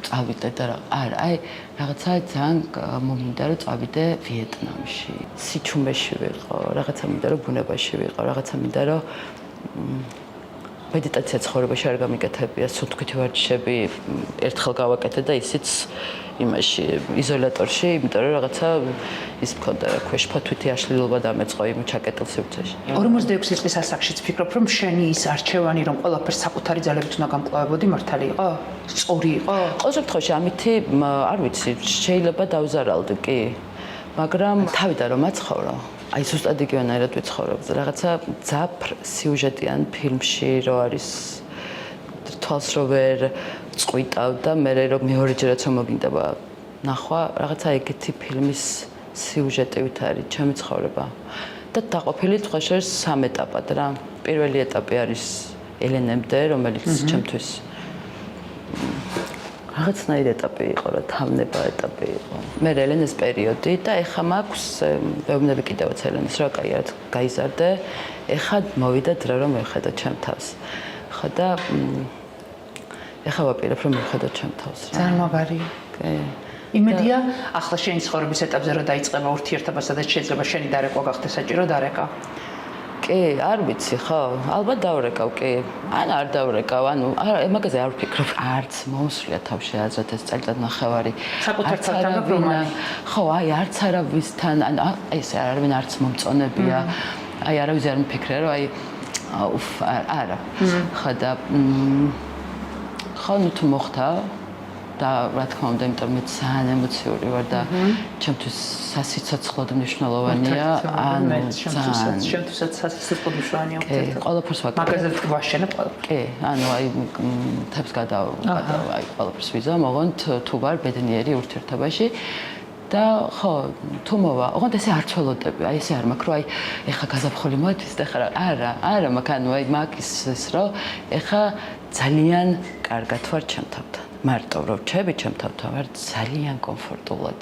წავიდე და არა, აი რაღაცა ძალიან მომინდა რომ წავიდე ვიეტნამში. სიჩუმეში ვიყო, რაღაცა მინდა რომ ბუნებაში ვიყო, რაღაცა მინდა რომ მედიტაცია ცხოვრებაში არ გამიკეთებია, სუნთქვითი ვარჯიშები ერთხელ გავაკეთე და ისიც იმაში იზოლატორში, იმიტომ რომ რაღაცა ის მქონდა რა ქვეშ ფათვითი აშლილობა დამეწყო იმ ჩაკეტილ სივრცეში. 46 წლის ასაკშიც ფიქრობ, რომ შენი ის არჩევანი, რომ ყველაფერს საკუთარი ძალებით უნდა გამკლავებოდი, მართალი იყო? სწორი იყო? ყოველ შემთხვევაში ამითი არ ვიცი, შეიძლება დავზარალდი კი, მაგრამ თავიდან რომ აცხოვრო აი ზუსტად იგივენაირად ვიცხოვრობ. რაღაცა ძაფრ სიუჟეტიან ფილმში რო არის თვალს რო ვერ წყვიტავ და მე რომ მეორეჯერაც რომ მოგინდება ნახვა, რაღაცა ეგეთი ფილმის სიუჟეტივით არის ჩემი ცხოვრება. და დაყოფილი თქვა შეს 3 ეტაპად რა. პირველი ეტაპი არის ელენემდე, რომელიც ჩემთვის რაღაცნაირი ეტაპი იყო რა, თავნება ეტაპი იყო. მე ელენეს პერიოდი და ეხა მაქვს ვეუბნები კიდევაც ელენეს რა კაიად გაიზარდე. ეხა მოვიდა დრო რომ მივხედო ჩემ თავს. ხო და ეხა ვაპირებ რომ მივხედო ჩემ თავს რა. ძალიან მაგარი. კი. იმედია ახლა შენი ცხოვრების ეტაპზე რომ დაიწყება ურთიერთობა, სადაც შეიძლება შენი დარეკვა გახდეს საჭირო დარეკა. კი, არ ვიცი, ხო, ალბათ დავრეკავ, კი. ან არ დავრეკავ, ანუ მაგაზე არ ვფიქრობ. არც მოუსვლია თავში აზრად ეს წელიწად ნახევარი. საკუთარ თავთან გაგრომანი. ხო, აი არც არავისთან, ანუ ეს არავინ არც მომწონებია. აი არავის არ მფიქრე, რომ აი არა. ხო და ხო, ნუ თუ მოხდა და რა თქმა უნდა, იმიტომ მე ძალიან ემოციური ვარ და ჩემთვის სასიცოცხლოდ მნიშვნელოვანია. ანუ ჩემთვისაც სასიცოცხლოდ მნიშვნელოვანია. ყველაფერს ვაკეთებ. მაგაზე ვაშენებ ყველაფერს. კი, ანუ აი თებს აი ყველაფერს ვიზამ, ოღონდ თუ ვარ ბედნიერი ურთიერთობაში და ხო, თუ მოვა, ოღონდ ესე არ ცველოდები, აი ესე არ მაქვს, რომ აი ეხა გაზაფხული მოეთვის და ხარ არა, მაქვს ანუ აი მაქვს ის რომ ეხა ძალიან კარგად ვარ ჩემ თავთან. მარტო რომ რჩები ჩემ თავთან ვარ ძალიან კომფორტულად.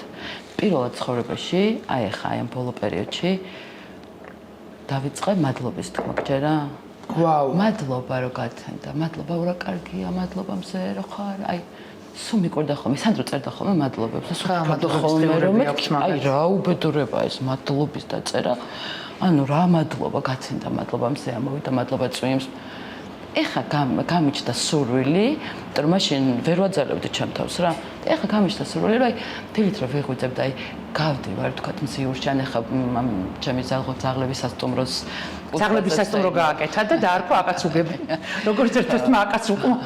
პირველად ცხოვრებაში, აი ახლა აი ამ ბოლო პერიოდში დავიწყე მადლობის თქმა გჯერა. ვაუ. მადლობა რომ გაცენდა, მადლობა ურა კარგია, მადლობა მზე რო ხარ. აი სულ მიკვირდა ხოლმე, სანდრო წერდა ხოლმე მადლობებს და სულ ხოლმე რომ აი რა უბედურება ეს მადლობის დაწერა. ანუ რა მადლობა გაცენდა, მადლობა მზე ამოვიდა, მადლობა წვიმს. ეხა გამიჩნდა სურვილი, რომ მაშინ ვერ ვაძალებდი ჩემ თავს რა. ეხლა გამიშთა სურვილი რომ აი დილით რომ ვიღვიძებ და აი გავდივარ თქვათ მზიურში ან ეხლა ჩემი ძაღლების სასტუმროს ძაღლების სასტუმრო გააკეთა და დაარქვა აკაცუგები როგორც ერთ-ერთმა აკაცუკმა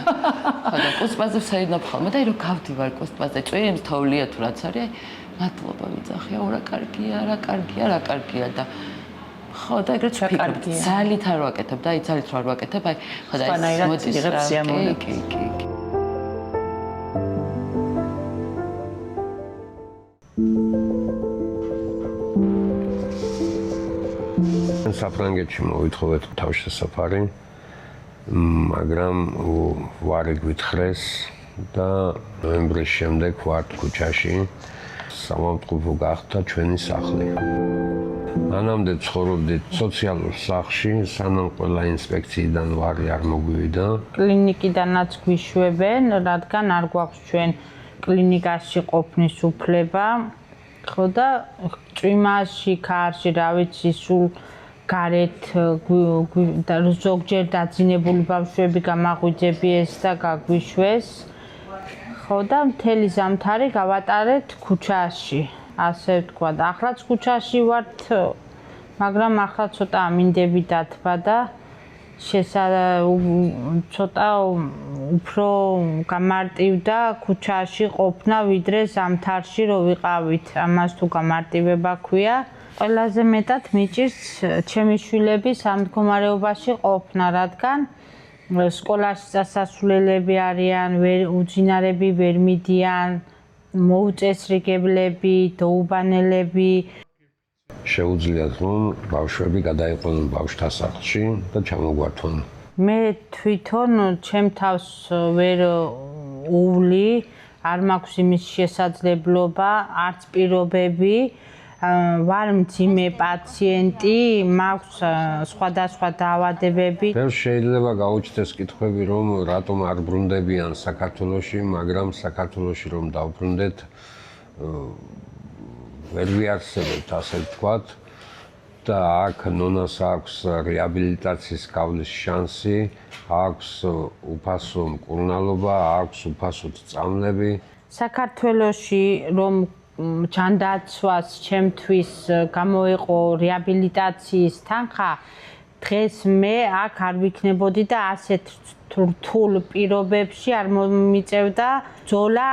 ხოდა კუსპაზე საერთოდ ხალმე და აი რომ გავდივარ კუსპაზე წვიმს თოვლია თუ რაც არის აი მადლობა ვიძახია რა კარგია და ხო და ეგრეც ვფიქრობ ძალით არ ვაკეთებ და აი ძალით რო არ ვაკეთებ აი ხოდა ეს მოდის რა კი საფრანგეთში მოვითხოვეთ თავშესაფარი, მაგრამ ვარი გვითხრეს და ნოემბრის შემდეგ ვართ ქუჩაში. სამავტყოფო გახდა ჩვენი სახლი. მანამდე ცხოვრობდით სოციალურ სახლში, სანამ ყველა ინსპექციიდან ვარი არ მოგვივიდა. კლინიკიდანაც გვიშვებენ, რადგან არ გვაქვს ჩვენ კლინიკაში ყოფნის უფლება. ხო და წვიმაში, ქარში, რა ვიცი, სულ გარეთ ზოგჯერ დაძინებული ბავშვები გამაღვიძებიეს და გაგვიშვეს. ხო და მთელი ზამთარი გავატარეთ ქუჩაში. ასე ვთქვა, ახლაც ქუჩაში ვართ, მაგრამ ახლა ცოტა ამინდები დათბა და ცოტა უფრო გამარტივდა ქუჩაში ყოფნა, ვიდრე ზამთარში რო ვიყავით. ამას თუ გამარტივება ქვია. ყველაზე მეტად მიჭირს ჩემი შვილების ამ მდგომარეობაში ყოფნა, რადგან სკოლაში წასასვლელები არიან, უძინარები ვერ მიდიან, მოუწესრიგებლები, დაუბანელები. შეუძლიათ რომ ბავშვები გადაიყვანონ ბავშვთა სახლში და ჩამოგვართონ. მე თვითონ ჩემ თავს ვერ უვლი, არ მაქვს იმის შესაძლებლობა, არც პირობები. ვარ მძიმე პაციენტი, მაქვს სხვადასხვა დაავადებები. ვერ შეიძლება გაუჩნდეს კითხვები, რომ რატომ არ ბრუნდებიან საქართველოში, მაგრამ საქართველოში რომ დავბრუნდეთ, ვერ ვიარსებებთ, ასე ვთქვათ. და აქ ნონას აქვს რეაბილიტაციის გავლის შანსი, აქვს უფასო მკურნალობა, აქვს უფასო სწავლები. საქართველოში რომ ჯანდაცვას ჩემთვის გამოიყო რეაბილიტაციის თანხა, დღეს მე აქ არ ვიქნებოდი და ასეთ რთულ პირობებში არ მომიწევდა ბრძოლა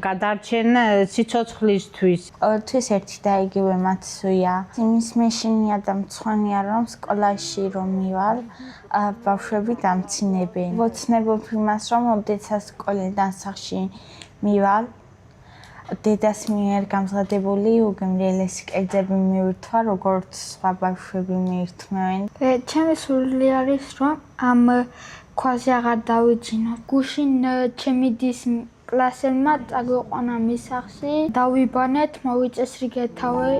გადარჩენ სიცოცხლისთვის. ყოველთვის ერთი და იგივე მათსვია. იმის მეშინია და მწვანეა რომ სკოლაში რომ მივალ, ბავშვები დამცინებენ. ვოცნებობ იმას რომ ოდესაც სკოლიდან სახლში მივალ, დედას მიერ გამზადებული უგემრიელესი კერძები მივირთვა, როგორც სხვა ბავშვები მიირთმევენ. ჩემი სურვილი არის რომ ამ ქვაზე აღარ დავიძინო. გუშინ ჩემი დის კლასელმა წაგვიყვანა მის სახლში, დავიბანეთ, მოვიწესრიგეთ თავი.